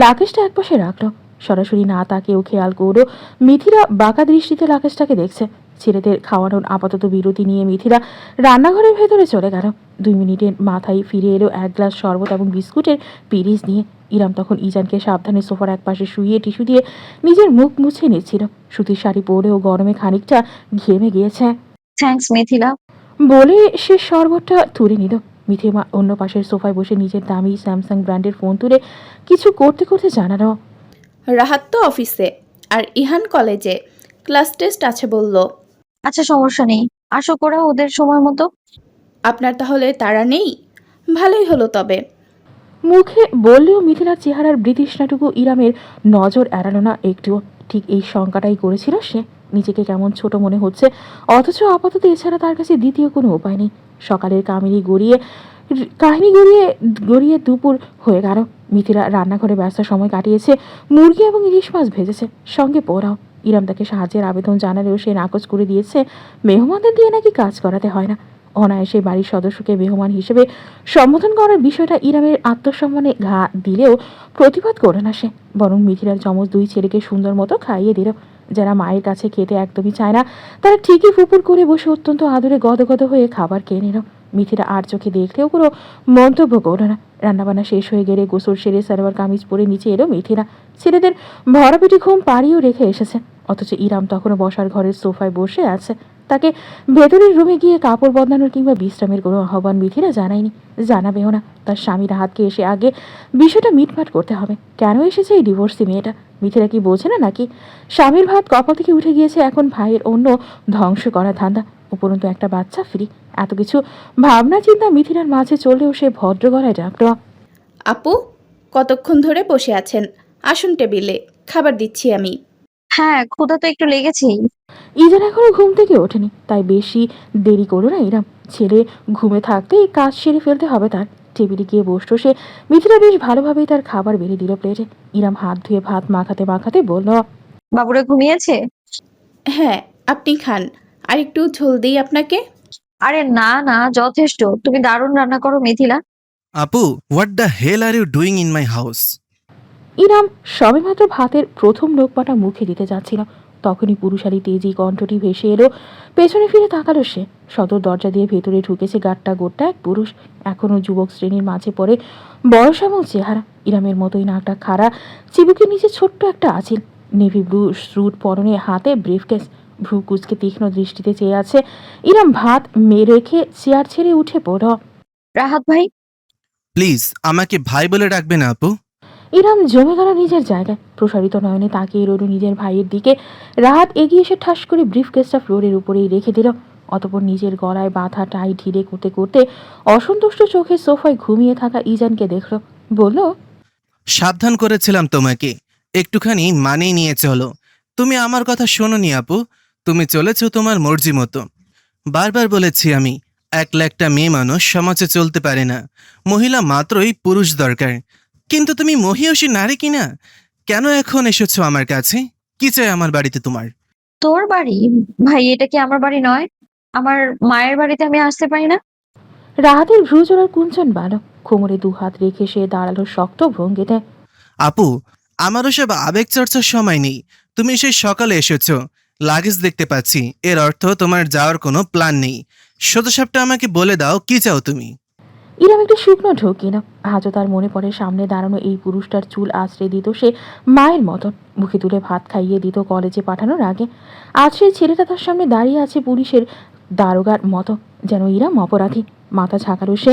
লাকেশটা একপাশে রাখলো। সরাসরি না তাকেও খেয়াল করলো মিথিলা বাঁকা দৃষ্টিতে লাকেশটাকে দেখছে। ছেলেদের খাওয়ানোর আপাতত বিরতি নিয়ে মিথিলা রান্নাঘরের ভেতরে চলে গেল। 2 মিনিটের মাথায় ফিরে এলো 1 গ্লাস শরবত এবং বিস্কুটের পিরিচ নিয়ে। ইরাম তখন ইজানকে সাবধানে সোফার একপাশে শুইয়ে টিস্যু দিয়ে নিজের মুখ মুছে নিচ্ছিল। সুতির শাড়ি পরেও গরমে খানিকটা ঘেমে গিয়েছে থ্যাঙ্কস মিথিলা। বলে সে শরবতটা তুলে নিল। মিথিমা অন্য পাশের সোফায় বসে নিজের দামি স্যামসাং ব্র্যান্ডের ফোন তুলে কিছু করতে করতে জানালো, রাহাত তো অফিসে আর ইহান কলেজে, ক্লাস টেস্ট আছে বলল। আচ্ছা সমস্যা নেই, আসো করা ওদের সময় মতো। আপনার তাহলে তাড়া নেই? ভালোই হলো তবে। মুখে বললেও মিথিলার চেহারার বৃতৃষ্ণাটুকু ইরামের নজর এড়ালো না একটুও। ঠিক এই শঙ্কাটাই করেছিল সে, নিজেকে কেমন ছোট মনে হচ্ছে, অথচ আপাতত এছাড়া তার কাছে দ্বিতীয় কোনো উপায় নেই। সকালের কাহিনী গড়িয়ে দুপুর হয়ে গেল। মিথিলা রান্নাঘরে ব্যস্ত সময় কাটিয়েছে, মুরগি এবং ইলিশ মাছ ভেজেছে, সঙ্গে পোড়াও। ইরাম তাকে সাহায্যের আবেদন জানালেও সে নাকচ করে দিয়েছে। মেহমানদের দিয়ে নাকি কাজ করাতে হয় না। অনায়াসে বাড়ির সদস্যকে মেহমান হিসেবে সম্বোধন করার বিষয়টা ইরামের আত্মসম্মানে ঘা দিলেও প্রতিবাদ করে না সে, বরং মিথিলার যমজ দুই ছেলেকে সুন্দর মতো খাইয়ে দিল। যারা মায়ের কাছে খেতে একদমই চায় না, তারা ঠিকই ফুপুর করে বসে অত্যন্ত আদরে গদগদ হয়ে খাবার খেয়ে নিল। মিথিলা আর চোখে দেখলেও কোনো মন্তব্য করল না। রান্নাবান্না শেষ হয়ে গেলে গোসল সেরে সালোয়ার কামিজ পরে নিচে এলো মিথিলা। ছেলেদের ভরা পেটে ঘুম পাড়িয়েও রেখে এসেছে, অথচ ইরাম তখনও বসার ঘরের সোফায় বসে আছে। তাকে ভেতরের রুমে গিয়ে কাপড় বদলানোর কিংবা বিশ্রামের কোনো আহ্বান মিথিলা জানায়নি, জানাবেও না। তার স্বামী রাহাতকে এসে আগে বিষয়টা মিটমাট করতে হবে। কেন এসেছে এই ডিভোর্সি মেয়েটা? মিথিলা কি বোঝে না নাকি? স্বামীর ভাত কপাল থেকে উঠে গিয়েছে, এখন ভাইয়ের অন্য ধ্বংস করা ধান্দা, উপরন্তু একটা বাচ্চা ফ্রি। এত কিছু ভাবনা চিন্তা মিথিলার মাঝে চললেও সে ভদ্র গলায় ডাকল, আপু, কতক্ষণ ধরে বসে আছেন? আসুন টেবিলে, খাবার দিচ্ছি আমি। হ্যাঁ, ক্ষুধা তো একটু লেগেছেই। ইজান এখনো ঘুম থেকে ওঠেনি, তাই বেশি দেরি করো না ইরাম। ছেলে ঘুমে থাকতে এই কাজ সেরে ফেলতে হবে তার। টেবিলে গিয়ে বসলো সে। মিথিলা বেশ ভালোভাবেই তার খাবার বেড়ে দিল প্লেটে। ইরাম হাত ধুয়ে ভাত মাখাতে মাখাতে বলল, বাবুরা ঘুমিয়েছে? হ্যাঁ, আপনি খান। আর একটু ঝোল দিই আপনাকে? আরে না না, যথেষ্ট। তুমি দারুণ রান্না করো Mithila. Apu, what the hell are you doing in my house? ইরাম সবেমাত্র ভাতের প্রথম লোকপাটা মুখে দিতে যাচ্ছিল, তখনই পুরুষালী তেজি কণ্ঠটি ভেসে এলো। পেছনে ফিরে তাকালো সে। সদর দরজা দিয়ে ভেতরে ঢুকেছে গাট্টা গোট্টা এক পুরুষ, এখনও যুবক শ্রেণীর মাঝে পড়ে, বয়স এবং চেহারা। ইরামের মতোই নাকটা খাড়া, চিবুকের নিচে ছোট্ট একটা আঁচিল, নেভি ব্লু স্যুট পরনে, হাতে ব্রিফকেস, ভ্রু কুচকে তীক্ষ্ণ দৃষ্টিতে চেয়ে আছে। ইরাম ভাত রেখে চেয়ার ছেড়ে উঠে পড়ল। রাহাত ভাই। প্লিজ আমাকে ভাই বলে ডাকবে না আপু। ইরাম জমে গেল নিজের জায়গায়, প্রসারিত নয়নে তাকিয়ে রইল নিজের ভাইয়ের দিকে। রাহাত এগিয়ে এসে ঠাস করে ব্রিফকেসটা ফ্লোরের উপরেই রেখে দিল। অতপর নিজের গলায় বাঁধা টাই ঢিলে করতে করতে অসন্তুষ্ট চোখে সোফায় ঘুমিয়ে থাকা ইজানকে দেখল, বলল, সাবধান করেছিলাম তোমাকে, একটুখানি মানিয়ে নিয়ে চলো। তুমি আমার কথা শোনোনি আপু, তুমি চলেছো তোমার মর্জি মতো। বারবার বলেছি আমি, একলা একটা মেয়ে মানুষ সমাজে চলতে পারে না, মহিলা মাত্রই পুরুষ দরকার। কিন্তু তুমি মহিয়সী নারী কিনা? কেন এখন এসেছো আমার কাছে? কি চাই আমার বাড়িতে তোমার? তোর বাড়ি? ভাই, এটা কি আমার বাড়ি নয়? আমার মায়ের বাড়িতে আমি আসতে পারি না? রাহাতের ভ্রু জোড়ার কুঞ্চন বাড়ল, কোমরে দু হাত রেখে সে দাঁড়ালো শক্ত ভঙ্গিতে। আপু, আমারও সব আবেগ চর্চার সময় নেই। তুমি সেই সকালে এসেছো, লাগেজ দেখতে পাচ্ছি, এর অর্থ তোমার যাওয়ার কোনো প্ল্যান নেই। সোজাসাপটা আমাকে বলে দাও, কি চাও তুমি? ইরাম একটু শুকনো ঢোক কিনা। আজও তার মনে পড়ে সামনে দাঁড়ানো এই পুরুষটার চুল আশ্রয় দিত সে মায়ের মতন, মুখে তুলে ভাত খাইয়ে দিত কলেজে পাঠানোর আগে। আজ সেই ছেলেটা তার সামনে দাঁড়িয়ে আছে পুলিশের দারোগার মতো, যেন ইরাম অপরাধী। মাথা ঝাঁকালো সে।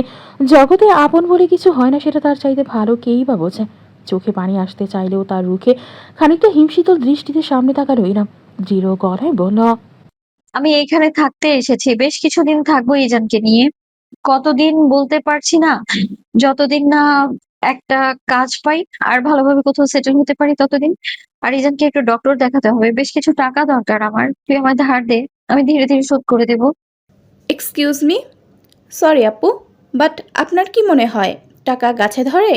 জগতে আপন বলে কিছু হয় না, সেটা তার চাইতে ভালো কেই বা বোঝে। চোখে পানি আসতে চাইলেও তার রুখে খানিকটা হিমশীতল দৃষ্টিতে সামনে তাকালো ইরাম। দৃঢ় গলায় বলল, আমি এখানে থাকতে এসেছি, বেশ কিছুদিন থাকবো ইজানকে নিয়ে। কতদিন বলতে পারছি না, যতদিন না একটা কাজ পাই আর ভালোভাবে কোথাও সেটেল হতে পারি ততদিন। আর ইজানকে একটু ডক্টর দেখাতে হবে, বেশ কিছু টাকা দরকার আমার। তুই আমার ধার দে, আমি ধীরে ধীরে শোধ করে দেবো। এক্সকিউজ মি, সরি আপু, বাট আপনার কি মনে হয় টাকা গাছে ধরে?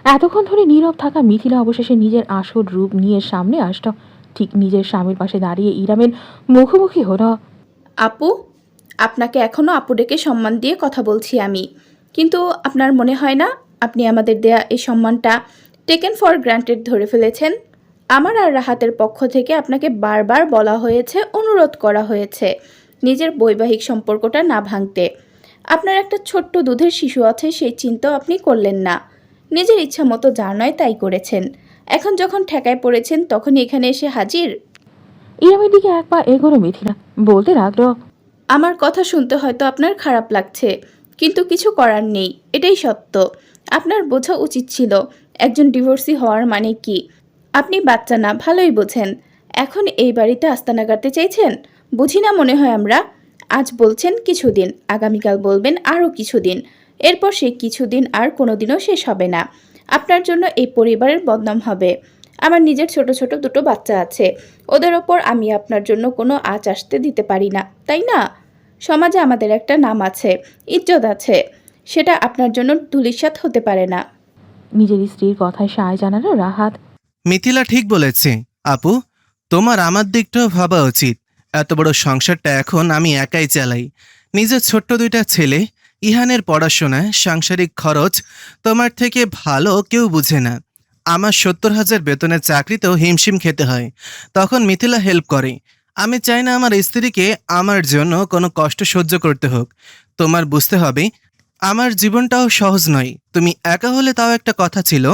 এতক্ষণ ধরে নীরব থাকা মিথিলা অবশেষে নিজের আসল রূপ নিয়ে সামনে আসল। ঠিক নিজের স্বামীর পাশে দাঁড়িয়ে ইরামের মুখোমুখি হলো। আপু, আপনাকে এখনও আপু ডেকে সম্মান দিয়ে কথা বলছি আমি, কিন্তু আপনার মনে হয় না আপনি আমাদের দেয়া এই সম্মানটা টেকেন ফর গ্রান্টেড ধরে ফেলেছেন? আমার আর রাহাতের পক্ষ থেকে আপনাকে বারবার বলা হয়েছে, অনুরোধ করা হয়েছে নিজের বৈবাহিক সম্পর্কটা না ভাঙতে। আপনার একটা ছোট্ট দুধের শিশু আছে, সেই চিন্তাও আপনি করলেন না। নিজের ইচ্ছা মতো যা নয় তাই করেছেন। এখন যখন ঠেকায় পড়েছেন তখনই এখানে এসে হাজির। ইরামের দিকে এক পা এগোলো মিথিলা, বলতে লাগলো, আমার কথা শুনতে হয়তো আপনার খারাপ লাগছে, কিন্তু কিছু করার নেই, এটাই সত্য। আপনার বোঝা উচিত ছিল একজন ডিভোর্সি হওয়ার মানে কি। আপনি বাচ্চা না, ভালোই বোঝেন। এখন এই বাড়িতে আস্তানা গাড়তে চাইছেন? বুঝি না মনে হয় আমরা। আজ বলছেন কিছুদিন, আগামীকাল বলবেন আরও কিছুদিন, এরপর সেই কিছুদিন আর কোনোদিনও শেষ হবে না। আপনার জন্য এই পরিবারের বদনাম হবে। আমার নিজের ছোট ছোট দুটো বাচ্চা আছে, ওদের ওপর আমি আপনার জন্য কোনো আঁচ আসতে দিতে পারি না, তাই না? সমাজে আমাদের একটা নাম আছে, ইজ্জত আছে, সেটা আপনার জন্য ধূলিসাৎ হতে পারে না। নিজের স্ত্রীর কথায় সায় জানালো রাহাত। মিথিলা ঠিক বলেছে আপু, তোমার আমার দিকটাও ভাবা উচিত। এত বড় সংসারটা এখন আমি একাই চালাই। নিজের ছোট্ট দুইটা ছেলে, ইহানের পড়াশোনা, সাংসারিক খরচ তোমার থেকে ভালো কেউ বুঝে না। আমার 70,000 বেতনের চাকরিতেও হিমশিম খেতে হয়, তখন মিথিলা হেল্প করে। আমি চাই না আমার স্ত্রীকে আমার জন্য কোনো কষ্ট সহ্য করতে হোক। তোমার বুঝতে হবে আমার জীবনটাও সহজ নয়। তুমি একা হলে তাও একটা কথা ছিল,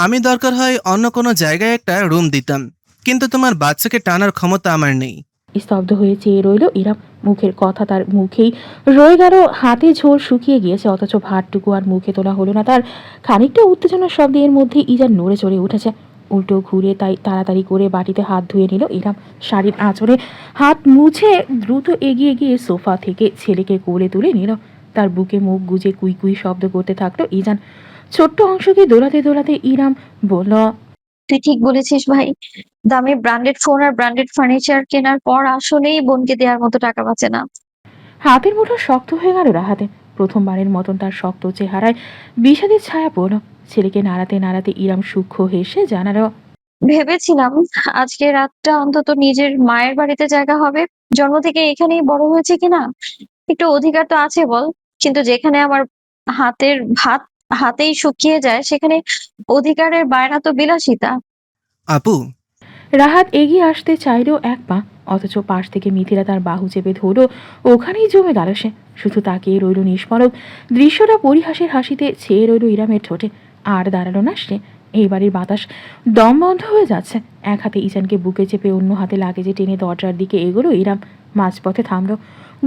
আমি দরকার হয় অন্য কোনো জায়গায় একটা রুম দিতাম, কিন্তু তোমার বাচ্চাকে টানার ক্ষমতা আমার নেই। স্তব্ধ হয়ে চেয়ে রইল ইরাম। মুখের কথা তার মুখেই রয়ে গেল, হাতে ঝোল শুকিয়ে গিয়েছে, অথচ ভাতটুকু আর মুখে তোলা হলো না তার। খানিকটা উত্তেজনার শব্দে এর মধ্যে ইজান নড়ে চড়ে উঠেছে। উল্টো ঘুরে তাই তাড়াতাড়ি করে বাটিতে হাত ধুয়ে নিল ইরাম। শাড়ির আঁচড়ে হাত মুছে দ্রুত এগিয়ে গিয়ে সোফা থেকে ছেলেকে কোলে তুলে নিল। তার বুকে মুখ গুজে কুই কুই শব্দ করতে থাকলো ইজান। ছোট্ট অংশকে দোলাতে দোলাতে ইরাম বলল, তুই ঠিক বলেছিস ভাই। দামি ব্র্যান্ডেড ফোন আর ব্র্যান্ডেড ফার্নিচার কেনার পর আসলেই বোনকে দেওয়ার মতো টাকা বাঁচে না। হাতের মুঠো শক্ত হয়ে গেল রাহাতে। প্রথমবারের মতন তার শক্ত চেহারায় বিষাদের ছায়া পড়ল। ছেলেকে নাড়াতে নাড়াতে ইরাম সূক্ষ্ম হেসে জানালো, ভেবেছিলাম আজকে রাতটা অন্তত নিজের মায়ের বাড়িতে জায়গা হবে। জন্ম থেকে এখানেই বড় হয়েছে কিনা একটু অধিকার তো আছে বল। কিন্তু যেখানে আমার হাতের ভাত হাতেই শুকিয়ে যায়, সেখানে অধিকারের বায়না তো বিলাসিতা। আপু, রাহাত এগিয়ে আসতে চাইলেও এক পা, অথচ পাশ থেকে মিথিলা তার বাহু চেপে ধরল। ওখানেই জমে গেল সে, শুধু তাকিয়ে রইল নিষ্পলক। দৃশ্যটা পরিহাসের হাসিতে ছেয়ে রইল ইরামের ঠোঁটে। আর দাঁড়ালো না সে। এই বাড়ির বাতাস দম বন্ধ হয়ে যাচ্ছে। এক হাতে ইজানকে বুকে চেপে অন্য হাতে লাগেজে টেনে দরজার দিকে এগোলো ইরাম। মাঝপথে থামলো,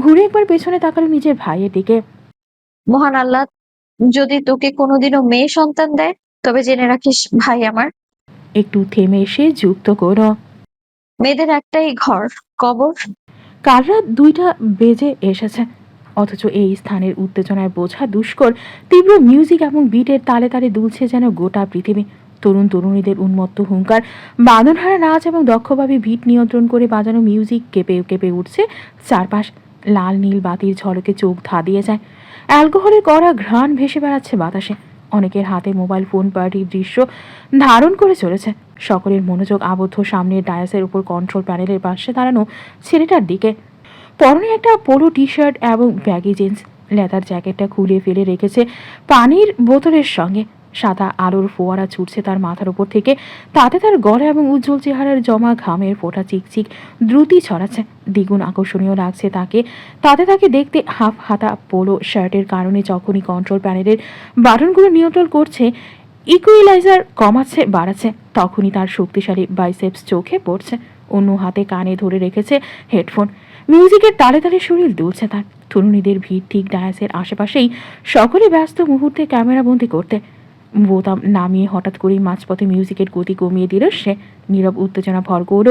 ঘুরে একবার পেছনে তাকালো নিজের ভাইয়ের দিকে। মহান আল্লাহ যদি তোকে কোনোদিনও মেয়ে সন্তান দেয়, তবে জেনে রাখিস ভাই আমার, একটু থেমে এসে যুক্ত করো, মেয়েদের একটাই ঘর, কবর। কাল রাত 2টা বেজে এসেছে, অথচ এই স্থানের উত্তেজনায় বোঝা দুষ্কর। তীব্র মিউজিক এবং বিটের তালে তালে দুলছে যেন গোটা পৃথিবী। তরুণ তরুণীদের উন্মত্ত হুঙ্কার, বাঁধনহারা নাচ এবং দক্ষভাবে বিট নিয়ন্ত্রণ করে বাজানো মিউজিক কেঁপে কেঁপে উঠছে চারপাশ। লাল নীল বাতির ঝলকে চোখ ধাঁধিয়ে যায়। অ্যালকোহলের কড়া ঘ্রাণ ভেসে বেড়াচ্ছে বাতাসে। অনেকের হাতে মোবাইল ফোন পার্টির দৃশ্য ধারণ করে চলেছে। সকলের মনোযোগ আবদ্ধ সামনের ডায়াসের উপর কন্ট্রোল প্যানেলের পাশে দাঁড়ানো ছেলেটার দিকে। পরনে একটা পোলো টি শার্ট এবং ব্যাগি জিন্স। লেদার জ্যাকেটটা খুলে ফেলে রেখেছে পানির বোতলের সঙ্গে। সাদা আলোর ফোয়ারা ছুটছে তার মাথার উপর থেকে, তাতে তার গলা এবং উজ্জ্বল চেহারার জমা ঘামের ফোঁটা চিকচিক দ্রুতি ছড়াচ্ছে। দ্বিগুণ আকর্ষণীয় লাগছে তাকে। তাতে তাকে দেখতে হাফ হাতা পোলো শার্টের কারণে যখনই কন্ট্রোল প্যানেলের বাটনগুলো নিয়ন্ত্রণ করছে, ইকুইলাইজার কমাচ্ছে বাড়াচ্ছে, তখনই তার শক্তিশালী বাইসেপস চোখে পড়ছে। অন্য হাতে কানে ধরে রেখেছে হেডফোন। মিউজিকের তালে তালে শরীর দুলছে তার। তরুণীদের ভিড় ঠিক ডায়াসের আশেপাশেই। সকলে ব্যস্ত মুহূর্তে ক্যামেরাবন্দি করতে। বোতাম নামিয়ে হঠাৎ করেই মাঝপথে মিউজিকের গতি কমিয়ে দিল সে। নীরব উত্তেজনা ভর করল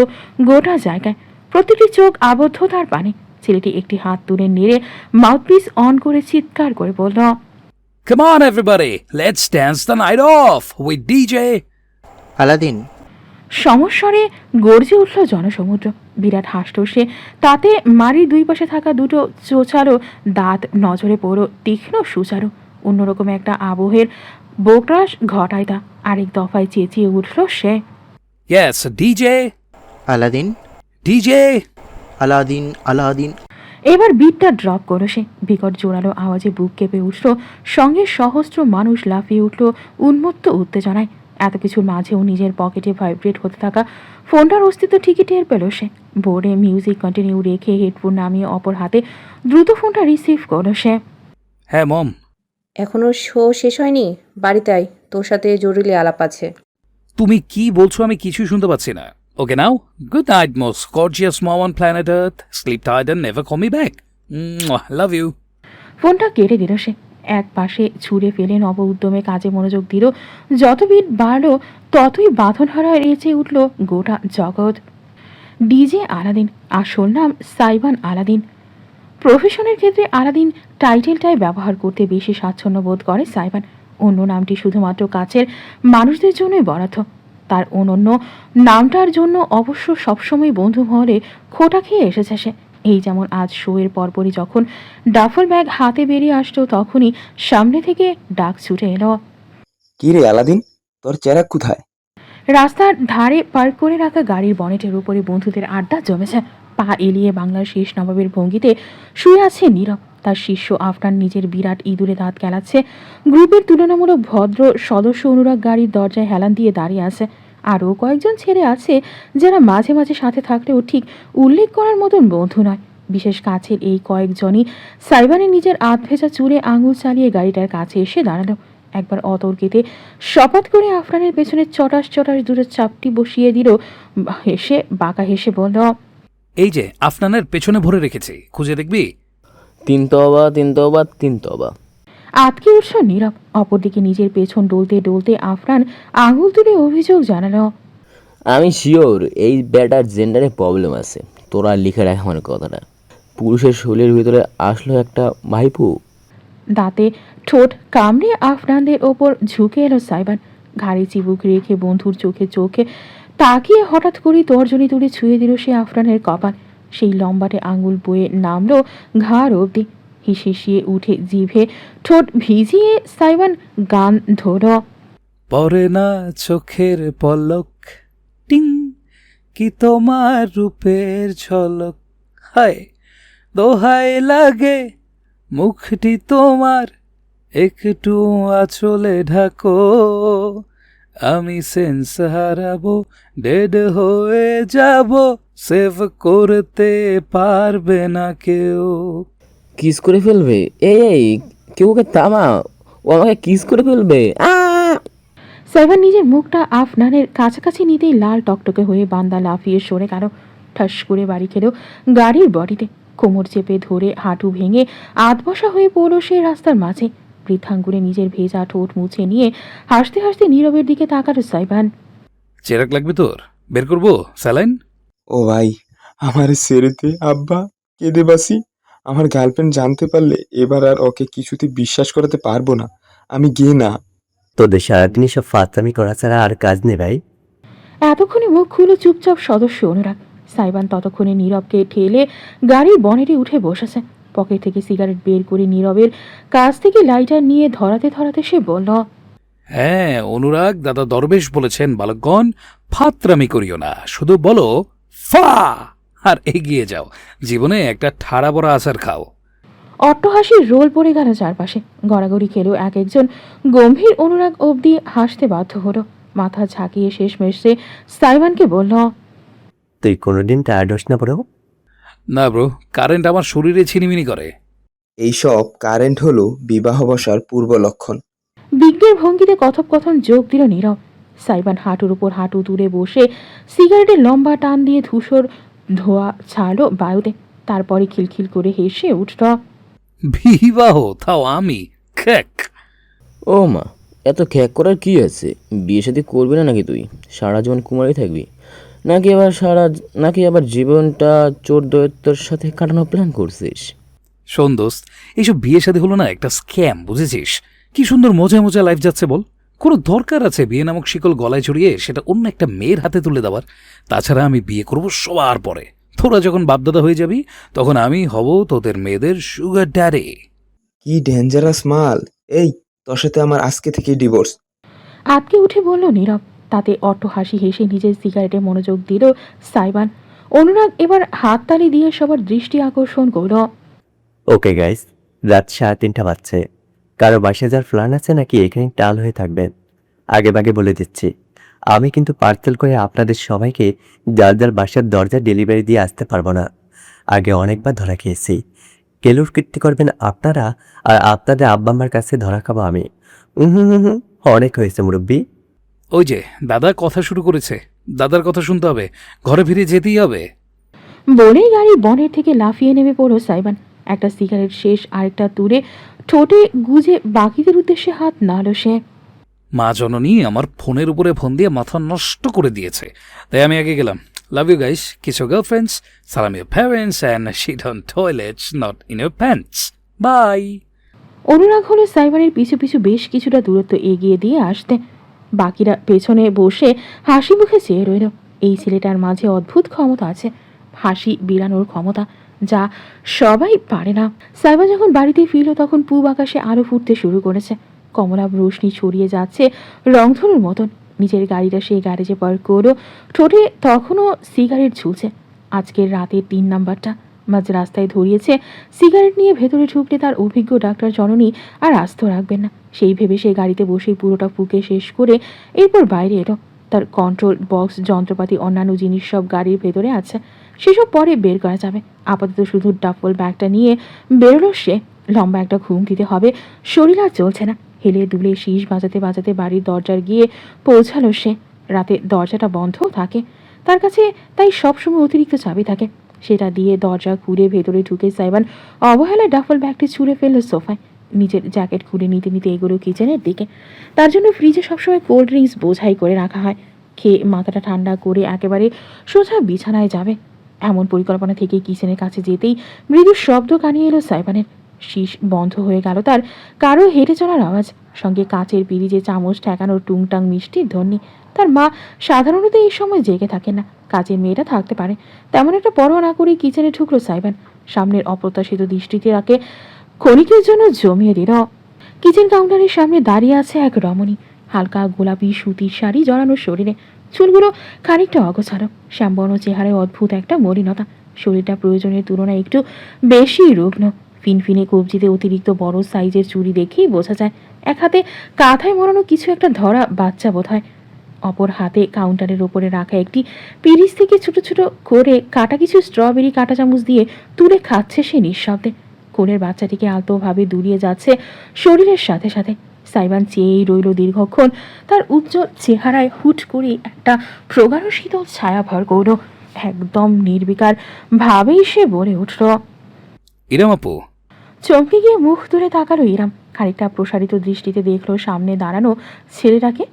গোটা জায়গায়। প্রতিটি চোখ আবদ্ধ তার পানে। ছেলেটি একটি হাত তুলে নেড়ে মাউথপিস অন করে চিৎকার করে বলল, Come on, everybody, let's dance the night off with DJ. Aladdin, সমস্বরে গর্জে উঠল জনসমুদ্র। বিরাট হাসল সে। তাতে মারির দুই পাশে থাকা দুটো চোচালো দাঁত নজরে পড়ো তীক্ষ্ণ সুচারু। অন্যরকম একটা আবহের বোকরাস ঘটায় তা। আরেক দফায় চেঁচিয়ে উঠল সে, Yes, DJ, Aladdin, DJ. Aladdin, Aladdin. এবার বিটটা ড্রপ করো সে। বিকট জোরালো আওয়াজে বুক কেঁপে উঠল। সঙ্গে সহস্র মানুষ লাফিয়ে উঠল উন্মত্ত উত্তেজনায়। এত কিছুর মাঝেও নিজের পকেটে ভাইব্রেট হতে থাকা ফোনটার অস্তিত্ব ঠিকই টের পেল সে। বোর্ডে মিউজিক কন্টিনিউ রেখে হেডফোন নামিয়ে অপর হাতে দ্রুত ফোনটা রিসিভ করলো সে। Hey, Mom, এখনো শো শেষ হয়নি? বাড়িতে আয়, তোর সাথে জরুরি আলাপ আছে। তুমি কি বলছো আমি কিছুই শুনতে পাচ্ছি না। Okay now, good night most gorgeous mom on planet earth, sleep tight and never call me back, love you. ফোনটা কেটে দিল সে। এক পাশে ছুঁড়ে ফেলে নব উদ্যমে কাজে মনোযোগ দিল। যত বিট বাড়ল ততই বাঁধনহারা রেচে উঠল গোটা জগৎ। ডিজে আলাদিন, আসল নাম সাইবান আলাদিন। প্রফেশনের ক্ষেত্রে আলাদিন টাইটেলটাই ব্যবহার করতে বেশি স্বাচ্ছন্দ্য বোধ করে সাইবান। অন্য নামটি শুধুমাত্র কাছের মানুষদের জন্যই বরাদ্দ। তার অনন্য নামটার জন্য অবশ্য সবসময় বন্ধু মহলে খোটা খেয়ে এসেছে সে। এই যেমন আজ শোয়ের পরপরই যখন ডাফল ব্যাগ হাতে বেরিয়ে আসতো তখনই সামনে থেকে ডাক ছুটে এলো। কি রে আলাদিন, তোর চেরাগ কোথায়? রাস্তার ধারে পার্ক করে রাখা গাড়ির বনেটের উপরে বন্ধুদের আড্ডা জমেছে। পা এলিয়ে বাংলার শেষ নবাবের ভঙ্গিতে শুয়ে আছে নীরব। তার শিষ্য আফরান নিজের বিরাট ইঁদুরে দাঁত কেলাচ্ছে। গ্রুপের তুলনামূলক ভদ্র সদস্য অনুরাগ গাড়ির দরজায় হেলান দিয়ে দাঁড়িয়ে আছে। আরও কয়েকজন ছেলে আছে যারা মাঝে মাঝে সাথে থাকলেও ঠিক উল্লেখ করার মতন বন্ধু নয়। বিশেষ কাছের এই কয়েকজনই সাইবানের নিজের আধ ভেজা চুলে আঙুল চালিয়ে গাড়িটার কাছে এসে দাঁড়ালো। একবার অতর্কিতে শপথ করে আফরানের পেছনে চটাস চটাস দূরে চাপটি বসিয়ে দিল। হেসে বাঁকা হেসে বলল, এই যে আফনানের পেছনে ভরে রেখেছি, খুঁজে দেখবি? তিন তবা, তিন তবা, তিন তবা। আটকে উঠল নীরব। অপরদিকে নিজের পেছন ডলতে ডলতে আফরান আঙুল তুলে অভিযোগ জানালো, আমি শিওর এই ব্যাটার জেন্ডারে প্রবলেম আছে। তোরা লিখে রাখ আমার কথাটা। পুরুষের শরীরের ভিতরে আসলো একটা ভাইপু। দাঁতে ঠোঁট কামড়ে আফরানদের ওপর ঝুঁকে এলো সাইবান। ঘাড়ে চিবুক রেখে বন্ধুর চোখে চোখে তাকিয়ে হঠাৎ করে তর্জনী তুলে ছুঁয়ে দিল সে আফরানের কপাল। সেই লম্বাটে আঙুল বয়ে নামলো ঘাড় অবধি। হিসিয়ে উঠে জিভে ঠোঁট ভিজিয়ে সাইবান গান ধরল, পরে না চোখের পলক, টিং কি তোমার রূপের ঝলক, হায় দোহাই লাগে মুখটি তোমার, একটু আঁচলে ঢাকো, আমি সেন্স হারাবো, ডেড হয়ে যাব, সেভ করতে পারবে না কেউ। কিস করে ফেলবে? এই কেউ ওকে থামা, ও আমাকে কিস করে ফেলবে। সাইবান নিজের মুখটা আফনানের কাছাকাছি নিতেই লাল টকটকে হয়ে বান্দা লাফিয়ে সরে গেল। ঠাস করে বাড়ি খেল গাড়ির বডিতে। কোমর চেপে ধরে হাঁটু ভেঙে আধবসা হয়ে পড়ল সে রাস্তার মাঝে। বৃদ্ধাঙ্গুরে নিজের ভেজা ঠোঁট মুছে নিয়ে হাসতে হাসতে নীরবের দিকে তাকালো সাইবান। চেরাক লাগবে তোর? বের করবো স্যালাইন? ও ভাই, আমার সেরেতে আব্বা কেঁদে বাসি। আমার গার্লফ্রেন্ড জানতে পারলে এবার আর ওকে কিছুতে বিশ্বাস করাতে পারবো না। আমি গিয়ে না। তোদের সারাদিনই সব ফাতামি করা ছাড়া আর কাজ নেই ভাই। এতক্ষণে মুখ খুলে চুপচাপ সদস্য অনুরাগ। সাইবান ততক্ষণে নীরবকে ঠেলে গাড়ির বনেটে উঠে বসেছে। পকেট থেকে সিগারেট বের করে নীরবের কাছ থেকে লাইটার নিয়ে ধরাতে ধরাতে সে বলল, হ্যাঁ অনুরাগ দাদা দরবেশ বলেছেন, বালকগণ ফাত্রামি করিও না, শুধু বলো ফা আর এগিয়ে যাও, জীবনে একটা ঠাড়া বড়া আচার খাও। অট্টহাসির রোল পড়ে গেল চারপাশে। গড়াগড়ি খেলেও এক একজন গম্ভীর অনুরাগ অবধি হাসতে বাধ্য হলো। মাথা ঝাঁকিয়ে শেষ মেশে সাইবানকে বলল, তুই কোনোদিন টায়ার্ড হোস না বড়? না ব্রো, কারেন্ট আমার শরীরে ছিনিমিনি করে। এইসব কারেন্ট হলো বিবাহ বসার পূর্ব লক্ষণ। বিজ্ঞের ভঙ্গিতে কথোপকথন যোগ দিল নীরব। সাইবান হাঁটুর উপর হাঁটু তুলে বসে সিগারেটের লম্বা টান দিয়ে ধূসর ধোয়া ছাড়লো বায়ুতে। তারপরে খিলখিল করে হেসে উঠল, বিবাহ তাও আমি? খ্যাক। ও মা, এত খ্যাক করার কি আছে? বিয়ে শাদী করবি না নাকি তুই? সারা জীবন কুমারী থাকবি? নাকি আবার জীবনটা চোর দৈত্যর সাথে কাটানোর প্ল্যান করছিস? শোন দোস্ত, এইসব বিয়ে শাদী হলো না একটা স্ক্যাম, বুঝেছিস? কি সুন্দর মজা মজা লাইফ যাচ্ছে বল। কোনো দরকার আছে বিয়ে নামক শিকল গলায় জড়িয়ে সেটা অন্য একটা মেয়ের হাতে তুলে দেওয়ার? তাছাড়া আমি বিয়ে করব সবার পরে। তোরা যখন বাপদাদা হয়ে যাবি তখন আমি হব তোদের মেয়েদের সুগার ড্যাডি। কি ডেঞ্জারাস মাল! এই, তোর সাথে আমার আজকে থেকেই ডিভোর্স। আটকে উঠে বলল নীরব। তাতে অট্টহাসি হেসে নিজের সিগারেটে মনোযোগ দিল সাইবান। অনুরাগ এবার হাততালি দিয়ে সবার দৃষ্টি আকর্ষণ করল। ওকে গাইস, রাত 3:30 বাজছে। কারো বাসায় যার প্ল্যান আছে নাকি এখানে টাল হয়ে থাকবেন? আগে ভাগে বলে দিচ্ছি, আমি কিন্তু পার্সেল করে আপনাদের সবাইকে যার যার বাসার দরজা ডেলিভারি দিয়ে আসতে পারবো না। আগে অনেকবার ধরা খেয়েছি, কেলুর কীর্তি করবেন আপনারা, আর আপনাদের আব্বা আম্মার কাছে ধরা খাবো আমি। অনেক হয়েছে মুরব্বী। ওই যে দাদা কথা শুরু করেছে, দাদার কথা শুনতে হবে, ঘরে ফিরে যেতেই হবে। বলেই গাড়ির বনের থেকে লাফিয়ে নেমে পড়ল সাইবান। একটা সিগারেট শেষ, আরেকটা তুলে ঠোঁটে গুজে বাকিদের উদ্দেশ্যে হাত নাড়ল সে। মা জননী আমার ফোনের উপরে ফোন দিয়ে মাথা নষ্ট করে দিয়েছে, তাই আমি আগে গেলাম। Love you guys, kiss your girlfriends, সালাম your parents and shit on toilets, not in your pants. Bye. অনুরাগ হলো সাইবানের পিছু পিছু বেশ কিছুটা দূরত্ব এগিয়ে দিয়ে আসতে। বাকিরা পেছনে বসে হাসি মুখে চেয়ে রইল। এই ছেলেটার মাঝে অদ্ভুত ক্ষমতা আছে, হাসি বিড়ানোর ক্ষমতা, যা সবাই পারে না। সাইবা যখন বাড়িতে ফিরল তখন পূব আকাশে আলো ফুটতে শুরু করেছে। কমলাভ রোশনি ছড়িয়ে যাচ্ছে রংধনুর মতন। নিজের গাড়িটা সেই গ্যারেজে পার্ক করলো। ঠোঁটে তখনও সিগারেট ঝুলছে। আজকের রাতের 3 নাম্বারটা মাঝ রাস্তায় ধরিয়েছে। সিগারেট নিয়ে ভেতরে ঢুকলে তার অভিজ্ঞ ডাক্তার জননী আর আস্ত রাখবেন না, সেই ভেবে সে গাড়িতে বসেই পুরোটা ফুঁকে শেষ করে এরপর বাইরে এলো। তার কন্ট্রোল বক্স, যন্ত্রপাতি, অন্যান্য জিনিস সব গাড়ির ভেতরে আছে, সেসব পরে বের করা যাবে। আপাতত শুধু ডাফল ব্যাগটা নিয়ে বেরোলো সে। লম্বা একটা ঘুম দিতে হবে, শরীর আর চলছে না। হেলে দুলে শীষ বাজাতে বাজাতে বাড়ির দরজার গিয়ে পৌঁছালো সে। রাতে দরজাটা বন্ধ থাকে তার কাছে, তাই সবসময় অতিরিক্ত চাবি থাকে। সেটা দিয়ে দরজা খুলে ভেতরে ঢুকে সাইবান অবহেলায় ডাফল ব্যাগটি ছুঁড়ে ফেলল সোফায়। নিজের জ্যাকেট খুলে নিতে নিতে এগুলো কিচেনের দিকে। তার জন্য ফ্রিজে সবসময় কোল্ড ড্রিঙ্কস বোঝাই করে রাখা হয়। খেয়ে মাথাটা ঠান্ডা করে একেবারে সোজা বিছানায় যাবে, এমন পরিকল্পনা থেকে কিচেনের কাছে যেতেই মৃদু শব্দ কানিয়ে এলো সাইবানের। শীষ বন্ধ হয়ে গেল তার, কারো হেঁটে চলার আওয়াজ, সঙ্গে কাচের পিরিজে চামচ ঠেকানোর টুংটাং মিষ্টির ধ্বনি। তার মা সাধারণত এই সময় জেগে থাকে না, কাজের মেয়েটা থাকতে পারে। তেমন একটা পরোয়া না করেই কিচেনে ঢুকলো সাইবান। সামনের অপ্রত্যাশিত দৃষ্টিতে তাকে ক্ষণিকের জন্য জমিয়ে দিল। কিচেন কাউন্টারের সামনে দাঁড়িয়ে আছে এক রমণী, হালকা গোলাপি সুতির শাড়ি জড়ানো শরীরে, চুলগুলো খানিকটা অগোছালো, শ্যামবর্ণ চেহারায় অদ্ভুত একটা মলিনতা। শরীরটা প্রয়োজনের তুলনায় একটু বেশি রুগ্ন। ফিনফিনে কবজিতে অতিরিক্ত বড় সাইজের চুড়ি দেখেই বোঝা যায় এক হাতে কাঁথায় মোড়ানো কিছু একটা ধরা বাচ্চা বোধ হয়। অপর হাতে কাউন্টারের ওপরে রাখা একটি পিরিচ থেকে ছোট ছোট করে কাটা কিছু স্ট্রবেরি কাঁটা চামচ দিয়ে তুলে খাচ্ছে সে নিঃশব্দে। কোলের বাচ্চাটিকে আলতোভাবে দুলিয়ে যাচ্ছে শরীরের সাথে সাথে। সাইবান চেয়েই রইল দীর্ঘক্ষণ। তার উজ্জ্বল চেহারায় হুট করে একটা প্রগাঢ় শীতল ছায়া ভর করল। একদম নির্বিকার ভাবেই সে বলে উঠল, ইরাম আপু। চমকে গিয়ে মুখ তুলে তাকালো ইরাম। খানিকটা প্রসারিত দৃষ্টিতে দেখলো সামনে দাঁড়ানো ছেলেটাকে।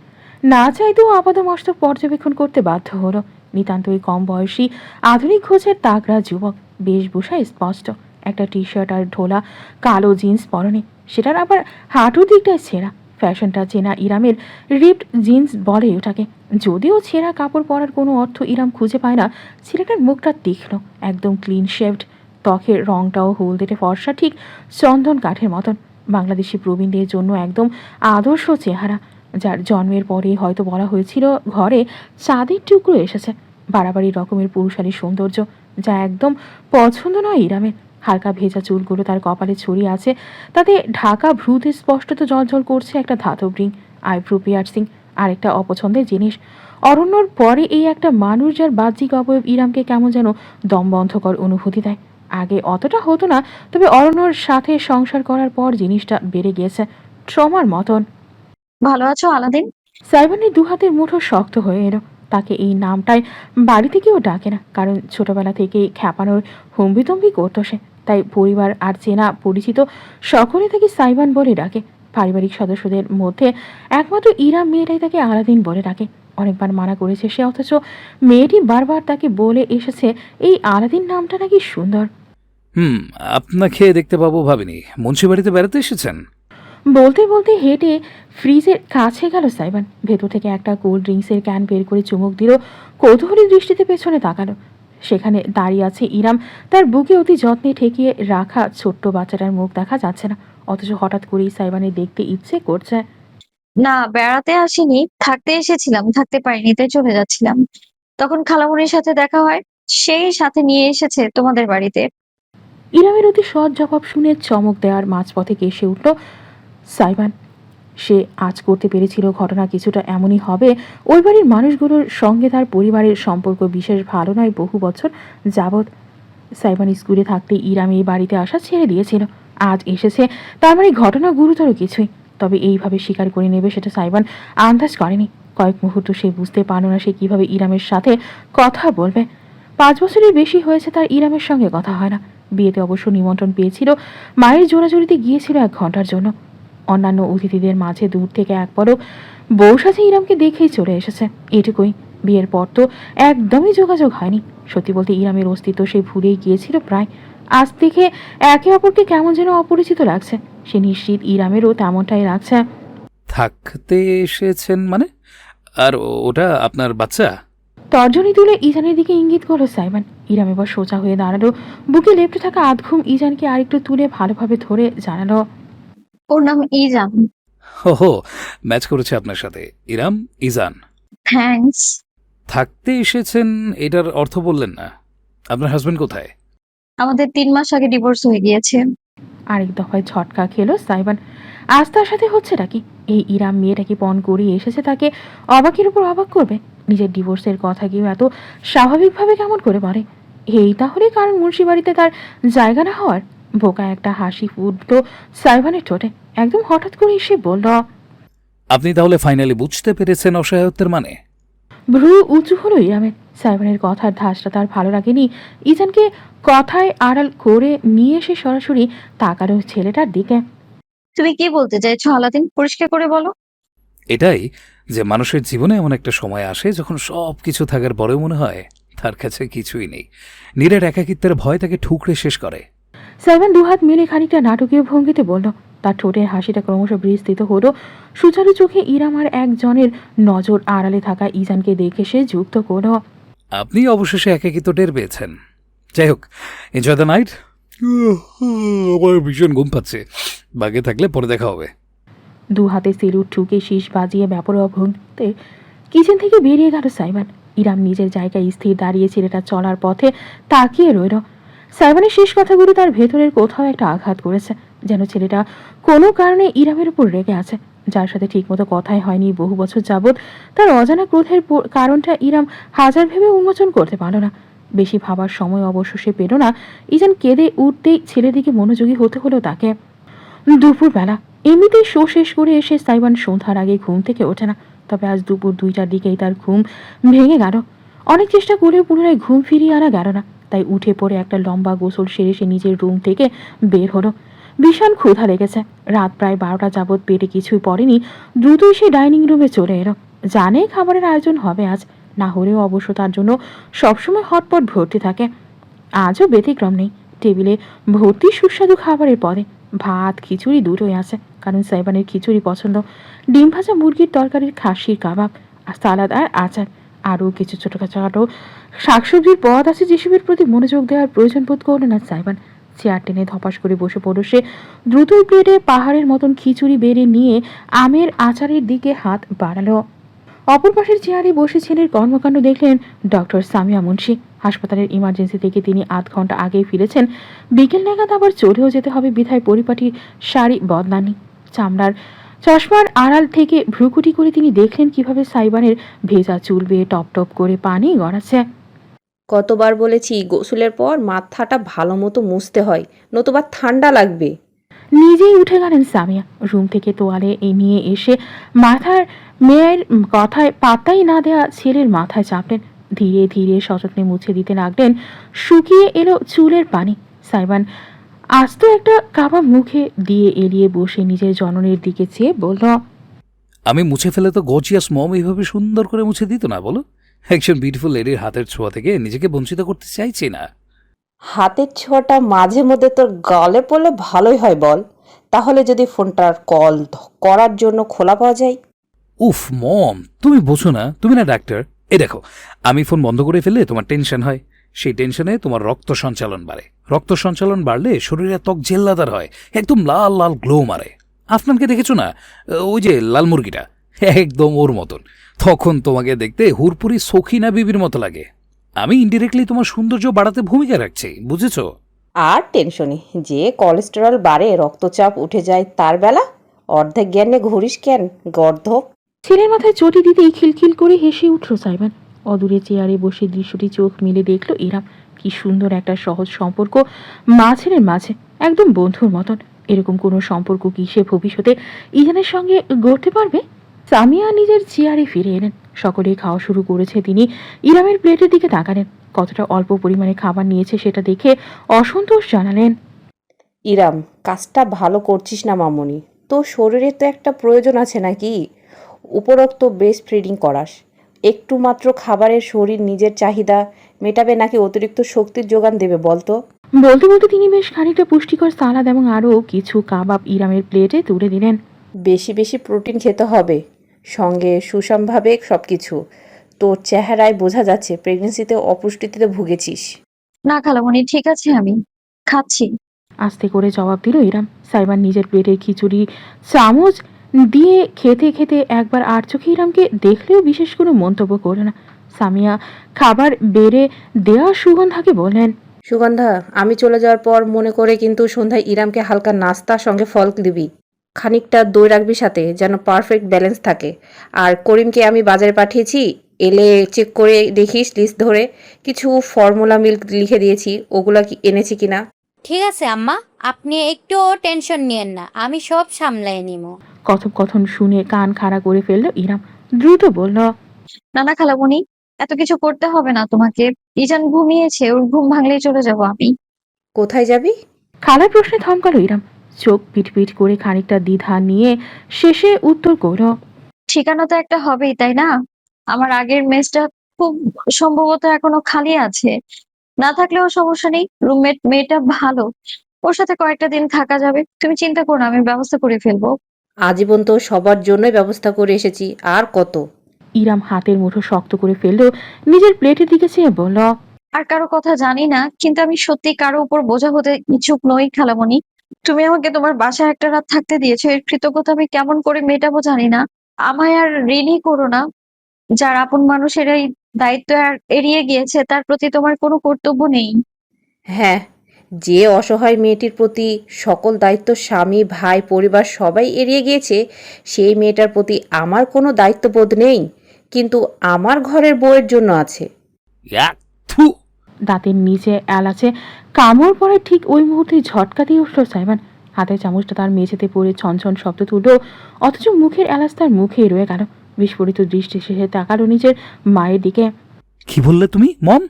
না চাইতেও আপাদমস্তক পর্যবেক্ষণ করতে বাধ্য হলো। নিতান্তই কম বয়সী, আধুনিক খোঁজের তাগড়া যুবক, বেশভূষা স্পষ্ট, একটা টি শার্ট আর ঢোলা কালো জিন্স পরনে, সেটার আবার হাঁটুর দিকটায় ছেঁড়া। ফ্যাশনটা চেনা ইরামের রিপড জিন্স বলে ওটাকে। যদিও ছেঁড়া কাপড় পরার কোনো অর্থ ইরাম খুঁজে পায় না। ছেলেটার মুখটা তীক্ষ্ণ, একদম ক্লিন শেভড, ত্বকের রংটাও হলদেটে ফর্সা, ঠিক চন্দন কাঠের মতন। বাংলাদেশি প্রবীণদের জন্য একদম আদর্শ চেহারা, যার জন্মের পরে হয়তো বলা হয়েছিল ঘরে চাঁদের টুকরো এসেছে। বাড়াবাড়ি রকমের পুরুষালী সৌন্দর্য, যা একদম পছন্দ নয় ইরামের। হালকা ভেজা চুলগুলো তার কপালে ছড়িয়ে আছে, তাতে ঢাকা ভ্রুতে স্পষ্টত জলজল করছে একটা ধাতব রিং। আইব্রো পিয়ার্সিং আর একটা অপছন্দের জিনিস। অরণ্যর পরে এই একটা মানুষ যার বাহ্যিক অবয়ব ইরামকে কেমন যেন দমবন্ধকর অনুভূতি দেয়। আগে অতটা হতো না, তবে অরণ্যর সাথে সংসার করার পর জিনিসটা বেড়ে গিয়েছে ট্রমার মতন। ভালো আছো আলাদিন? সাইবানের দুহাতের মুঠো শক্ত হয়ে এলো। তাকে এই নামটায় বাড়িতে কেউ ডাকে না, কারণ ছোটবেলা থেকেই খ্যাপানোর হম্বিতম্বি করতো সে। তাই পরিবার আর চেনা পরিচিত সকলে তাকে সাইবান বলে ডাকে। পারিবারিক সদস্যদের মধ্যে একমাত্র ইরাম মেয়েটাই তাকে আলাদিন বলে ডাকে। অনেকবার মানা করেছে সে, অথচ মেয়েটি বারবার তাকে বলে এসেছে এই আলাদিন নামটা নাকি সুন্দর। আপনাকে দেখতে পাবো ভাবিনি। মুন্সিবাড়িতে বেড়াতে এসেছেন? বলতে বলতে হেঁটে ফ্রিজের কাছে গেল সাইবান। ভেতর থেকে একটা কোল্ড ড্রিঙ্কসের ক্যান বের করে চুমুক দিল। কৌতূহলী দৃষ্টিতে পেছনে তাকালো। সেখানে দাঁড়িয়ে আছে ইরাম। তার বুকে অতি যত্নে ঠেকিয়ে রাখা ছোট্ট বাচ্চাটার মুখ দেখা যাচ্ছে না, অথচ হঠাৎ করেই সাইবানের দেখতে ইচ্ছে করছে। না, বেড়াতে আসিনি, থাকতে এসেছিলাম, থাকতে পারিনি তাই চলে যাচ্ছিলাম। তখন খালামণির সাথে দেখা হয়, সেই সাথে নিয়ে এসেছে তোমাদের বাড়িতে। ইরামের অতি সৎ জবাব শুনে চমক দেওয়ার মাঝপথে কেসে উঠল সাইবান। সে আজ করতে পেরেছিল ঘটনা কিছুটা এমনই হবে। ওই বাড়ির মানুষগুলোর সঙ্গে তার পরিবারের সম্পর্ক বিশেষ ভালো নয় বহু বছর যাবৎ। সাইবান স্কুলে থাকতে ইরাম এই বাড়িতে আসা ছেড়ে দিয়েছিল। আজ এসেছে, তার মানে ঘটনা গুরুতর কিছুই। তবে এইভাবে স্বীকার করে নেবে সেটা সাইবান আন্দাজ করেনি। কয়েক মুহূর্ত সে বুঝতে পারল না সে কিভাবে ইরামের সাথে কথা বলবে। 5 বছরের বেশি হয়েছে তার ইরামের সঙ্গে কথা হয় না। বিয়েতে অবশ্য নিমন্ত্রণ পেয়েছিল, মায়ের জোরাজুরিতে গিয়েছিল 1 ঘন্টার জন্য। অন্যান্য অতিথিদের মাঝে দূর থেকে এক পলক বউ সাথে ইরামকে দেখেই চলে এসেছে, এটুকুই। বিয়ের পর তো একদমই যোগাযোগ হয়নি। সত্যি বলতে ইরামের অস্তিত্ব সে ভুলেই গিয়েছিল প্রায়। আজ থেকে একে অপরকে কেমন যেন অপরিচিত লাগছে। সে নিশ্চিত ইরামেরও তেমনটাই লাগছে। থাকতে এসেছেন মানে? আর ওটা আপনার বাচ্চা? তর্জনী তুলে ইজানের দিকে ইঙ্গিত করলো সাইবান। ইরাম এবার সোজা হয়ে দাঁড়ালো, বুকে লেপ্টে থাকা আধঘুম ইজানকে আরেকটু তুলে ভালোভাবে ধরে জানালো, ওর নাম ইজান। ওহো, ম্যাচ করেছে আপনার সাথে। ইরাম, ইজান। থ্যাঙ্কস। থাকতে এসেছেন এটার অর্থ বললেন না। আপনার হাজবেন্ড কোথায়? আমাদের 3 মাস আগে ডিভোর্স হয়ে গিয়েছে। আরেক দফায় ঝটকা খেলো সাইবান। আজ তার সাথে হচ্ছেটা কি? এই ইরাম মেয়েটাকে পণ করিয়ে এসেছে তাকে অবাকের উপর অবাক করবে। নিজের ডিভোর্সের কথা কেউ এত স্বাভাবিকভাবে কেমন করে বলে? এই তাহলে কারণ মুন্সিবাড়িতে তার জায়গা না হওয়ার? বোকা একটা হাসি ফুটল সাইবানের ঠোঁটে। একদম হঠাৎ করে এসে বলল, আপনি তাহলে ফাইনালি বুঝতে পেরেছেন অসহায়ত্বের মানে? ভ্রু উঁচু হলো ইরামের। সাইবানের কথার ধাঁচটা তার ভালো লাগেনি। ইজানকে কথায় আড়াল করে নিয়ে এসে সরাসরি তাকালো ছেলেটার দিকে। তুমি কি বলতে চাইছো আলাদিন? পরিষ্কার করে বলো। এটাই যে মানুষের জীবনে এমন একটা সময় আসে যখন সব কিছু থাকার পরেও মনে হয় তার কাছে কিছুই নেই। নীরের একাকিত্বের ভয় তাকে ঠুকরে শেষ করে। সাইবান দুহাত মেলে খানিকটা নাটকীয় ভঙ্গিতে বলল। তার ঠোঁটের হাসিটা ক্রমশ বিস্তৃত হলো। সুচারু চোখে ইরাম আর একজনের নজর আড়ালে থাকা ইজানকে দেখে সে যুক্ত করল, আপনি অবশেষে একাকিত্ব টের পেয়েছেন। যাই হোক, এনজয় দ্য নাইট। আমার ভীষণ ঘুম পাচ্ছে। বাগে থাকলে পরে দেখা হবে। 2 হাতে সেলুট ঠুকে শীষ বাজিয়ে ব্যাপরোয়া ভঙ্গিতে কিচেন থেকে বেরিয়ে গেল সাইবান। ইরাম নিজের জায়গায় স্থির দাঁড়িয়ে ছেলেটা চলার পথে তাকিয়ে রইল। সাইবানের শেষ কথাগুলো তার ভেতরের কোথাও একটা আঘাত করেছে। যেন ছেলেটা কোনো কারণে ইরামের উপর রেগে আছে, যার সাথে ঠিকমতো কথাই হয়নি বহু বছর যাবৎ। তার অজানা ক্রোধের কারণটা ইরাম হাজার ভেবে উন্মোচন করতে পারল না। বেশি ভাবার সময় অবশ্য সে পেল না। ইজান কেঁদে উঠতেই ছেলের দিকে মনোযোগী হতে হলো তাকে। দুপুরবেলা এমনিতেই শো শেষ করে এসে সাইবান সন্ধ্যার আগে ঘুম থেকে ওঠে না। তবে আজ দুপুর 2টার দিকেই তার ঘুম ভেঙে গেল। অনেক চেষ্টা করেও পুনরায় ঘুম ফিরিয়ে আনা গেল না। তাই উঠে পড়ে একটা লম্বা গোসল সেরে সে নিজের রুম থেকে বের হলো। ভীষণ ক্ষুধা লেগেছে। রাত প্রায় 12টা যাবৎ পেটে কিছুই পড়েনি। দ্রুতই সে ডাইনিং রুমে চলে এলো। জানে খাবারের আয়োজন হবে আজ, না হলেও অবশ্য তার জন্য সবসময় হটপট ভর্তি থাকে। আজও ব্যতিক্রম নেই। টেবিলে ভর্তি সুস্বাদু খাবারের পদে ভাত খিচুড়ি দুটোই আছে, কারণ সাইবানের খিচুড়ি পছন্দ। ডিম ভাজা, মুরগির তরকারির, খাসির কাবাব, আর সালাদ আর আচার। আরও কিছু ছোটোখাটো শাকসবজির পদ আছে যেসবের প্রতি মনোযোগ দেওয়ার প্রয়োজন বোধ করল না সাইবান। চেয়ার টেনে ধপাস করে বসে পড়ল সে। দ্রুতই প্লেটে পাহাড়ের মতন খিচুড়ি বেড়ে নিয়ে আমের আচারের দিকে হাত বাড়ালো। অপর পাশের চেয়ারে বসে ছেলের কর্মকাণ্ড দেখলেন ডক্টর সামিয়া মুন্সি। হাসপাতালের ইমার্জেন্সি থেকে তিনি 8 ঘন্টা আগেই ফিরেছেন। বিকেল নাগাদ আবার চলেও যেতে হবে বিধায় পরিপাটি শাড়ি বদলানি। চামড়ার চশমার আড়াল থেকে ভ্রুকুটি করে তিনি দেখলেন কিভাবে সাইবানের ভেজা চুল বেয়ে টপ টপ করে পানি গড়াচ্ছে। কতবার বলেছি গোসলের পর মাথাটা ভালো মতো মুছতে হয়, নতুবা ঠান্ডা লাগবে। নিজেই উঠে গেলেন সামিয়া। রুম থেকে তোয়ালে নিয়ে এসে মাথার মেয়ের কথায় পাত্তাই না দেয়া ছেলের মাথায় চাপলেন। ধীরে ধীরে সযত্নে মুছে দিতে লাগলেন। শুকিয়ে এলো চুলের পানি। সাইবান আস্ত একটা কাবাব মুখে দিয়ে এলিয়ে বসে নিজের জননের দিকে চেয়ে বলল, আমি মুছে ফেলে তো গর্জিয়াস মম এইভাবে সুন্দর করে মুছে দিত না বলো? একজন বিউটিফুল লেডির হাতের ছোঁয়া থেকে নিজেকে বঞ্চিত করতে চাইছি না। হাতের ছোঁয়াটা মাঝে মধ্যে তোর গালে পড়লে ভালোই হয় বল। তাহলে যদি ফোনটার কল করার জন্য খোলা পাওয়া যায়। উফ মম, তুমি বোঝো না, তুমি না ডাক্তার। এই দেখো, আমি ফোন বন্ধ করে ফেললে তোমার টেনশন হয়, সেই টেনশনে তোমার রক্ত সঞ্চালন বাড়ে। রক্ত সঞ্চালন বাড়লে শরীরে ত্বক জেল্লাদার হয়, একদম লাল লাল গ্লো মারে। আফনানকে দেখেছো না, ওই যে লাল মুরগিটা, একদম ওর মতন। তখন তোমাকে দেখতে হুরপুরি সখিনা বিবির মতো লাগে। আমি ইনডিরেক্টলি তোমার সৌন্দর্য বাড়াতে ভূমিকা রাখছি, বুঝেছো? আর টেনশনে যে কোলেস্টেরল বাড়ে, রক্তচাপ উঠে যায়, তার বেলা অর্ধেক জ্ঞানে ঘুরিস কেন গর্ধপ। ছেলের মাথায় চটি দিতেই খিলখিল করে হেসে উঠল সাইবান। অদূরে চেয়ারে বসে দৃশ্যটি চোখ মিলে দেখলো ইরাম। কি সুন্দর একটা সহজ সম্পর্ক মা ছেলের মাঝে, একদম বন্ধুর মতন। এরকম কোনো সম্পর্ক কি সে ভবিষ্যতে ইরানের সঙ্গে গড়তে পারবে? সামিয়া নিজের চেয়ারে ফিরে এলেন। সকলেই খাওয়া শুরু করেছে। তিনি ইরামের প্লেটের দিকে তাকালেন। কতটা অল্প পরিমাণে খাবার নিয়েছে সেটা দেখে অসন্তোষ জানালেন। ইরাম, কাজটা ভালো করছিস না মামুনি। তোর শরীরে তো একটা প্রয়োজন আছে নাকি? উপরোক্ত ব্রেস্ট ফিডিং করাস, একটু মাত্র খাবারের শরীর নিজের চাহিদা মেটাবে নাকি অতিরিক্ত শক্তির যোগান দেবে বলতো? বলতে বলতে তিনি বেশ খানিকটা পুষ্টিকর সালাদ এবং আরও কিছু কাবাব ইরামের প্লেটে তুলে দিলেন। বেশি বেশি প্রোটিন খেতে হবে, সঙ্গে সুষমভাবে সব কিছু। তোর চেহারায় বোঝা যাচ্ছে প্রেগনেন্সিতে অপুষ্টিতে ভুগেছিস। না খালামণি, ঠিক আছে, আমি খাচ্ছি। আস্তে করে জবাব দিল ইরাম। সাইবার নিজের প্লেটের খিচুড়ি চামচ দিয়ে খেতে খেতে একবার আর চোখে ইরামকে দেখলেও বিশেষ কোনো মন্তব্য করল না। সামিয়া খাবার বেড়ে দেওয়া সুগন্ধাকে বললেন, সুগন্ধা, আমি চলে যাওয়ার পর মনে করে কিন্তু সন্ধ্যায় ইরামকে হালকা নাস্তার সঙ্গে ফল দিবি। খানিকটা দই রাখবি সাথে, যেন পারফেক্ট ব্যালেন্স থাকে। আর করিমকে আমি বাজারে পাঠিয়েছি, এলে চেক করে দেখিস লিস্ট ধরে। কিছু ফর্মুলা মিল্ক লিখে দিয়েছি, ওগুলা কি এনেছি কিনা। ঠিক আছে আম্মা, আপনি একটু টেনশন নিয়েন না, আমি সব সামলাই নিব। কথোপকথন শুনে কান খাড়া করে ফেলল ইরাম। দ্রুত বলল, না না খালামণি, এত কিছু করতে হবে না তোমাকে। ইজান ঘুমিয়েছে, ওর ঘুম ভাঙলেই চলে যাব আমি। কোথায় যাবি? খালার প্রশ্নে থমকালো ইরাম। চোখ পিটপিট করে খানিকটা দ্বিধা নিয়ে শেষে উত্তর করল, ঠিকানা তো একটা হবেই, তাই না? আমার আগের মেসটা খুব সম্ভবত এখনো খালি আছে। না থাকলেও সমস্যা নেই, রুমমেট মেয়েটা ভালো, ওর সাথে কয়েকটা দিন থাকা যাবে। তুমি চিন্তা করো না, আমি ব্যবস্থা করে ফেলবো। আজীবন তো সবার জন্যই ব্যবস্থা করে এসেছি, আর কত। ইরাম হাতের মুঠো শক্ত করে ফেলল, নিজের প্লেটের দিকে চেয়ে বলল, আর কারো কথা জানি না, কিন্তু আমি সত্যি কারো উপর বোঝা হতে ইচ্ছুক নই খালামণি। তুমি আমাকে তোমার বাসায় একটা রাত থাকতে দিয়েছো, এর কৃতজ্ঞতা আমি কেমন করে মেটাবো জানি না। আমায় আর ঋণী করো না। যার আপন মানুষের এই দায়িত্ব আর এড়িয়ে গিয়েছে, তার প্রতি তোমার কোনো কর্তব্য নেই। হ্যাঁ, যে অসহায় মেয়েটির প্রতি সকল দায়িত্ব স্বামী, ভাই, পরিবার সবাই এড়িয়ে গিয়েছে, সেই মেয়েটার প্রতি আমার কোনো দায়িত্ববোধ নেই, কিন্তু আমার ঘরের বউয়ের জন্য আছে। থু। দাঁতের নিচে এলাচে কামড় পড়ে ঠিক ওই মুহূর্তে ঝটকা দিয়ে উঠল সাইমান। হাতের চামচটা তার মেঝেতে পড়ে ছনছন শব্দ তুলল, অথচ মুখের এলাচ তার মুখেই রয়ে গেল। বিস্ফোরিত দৃষ্টি শেষে তাকালো নিজের মায়ের দিকে। কি বললে তুমি mom?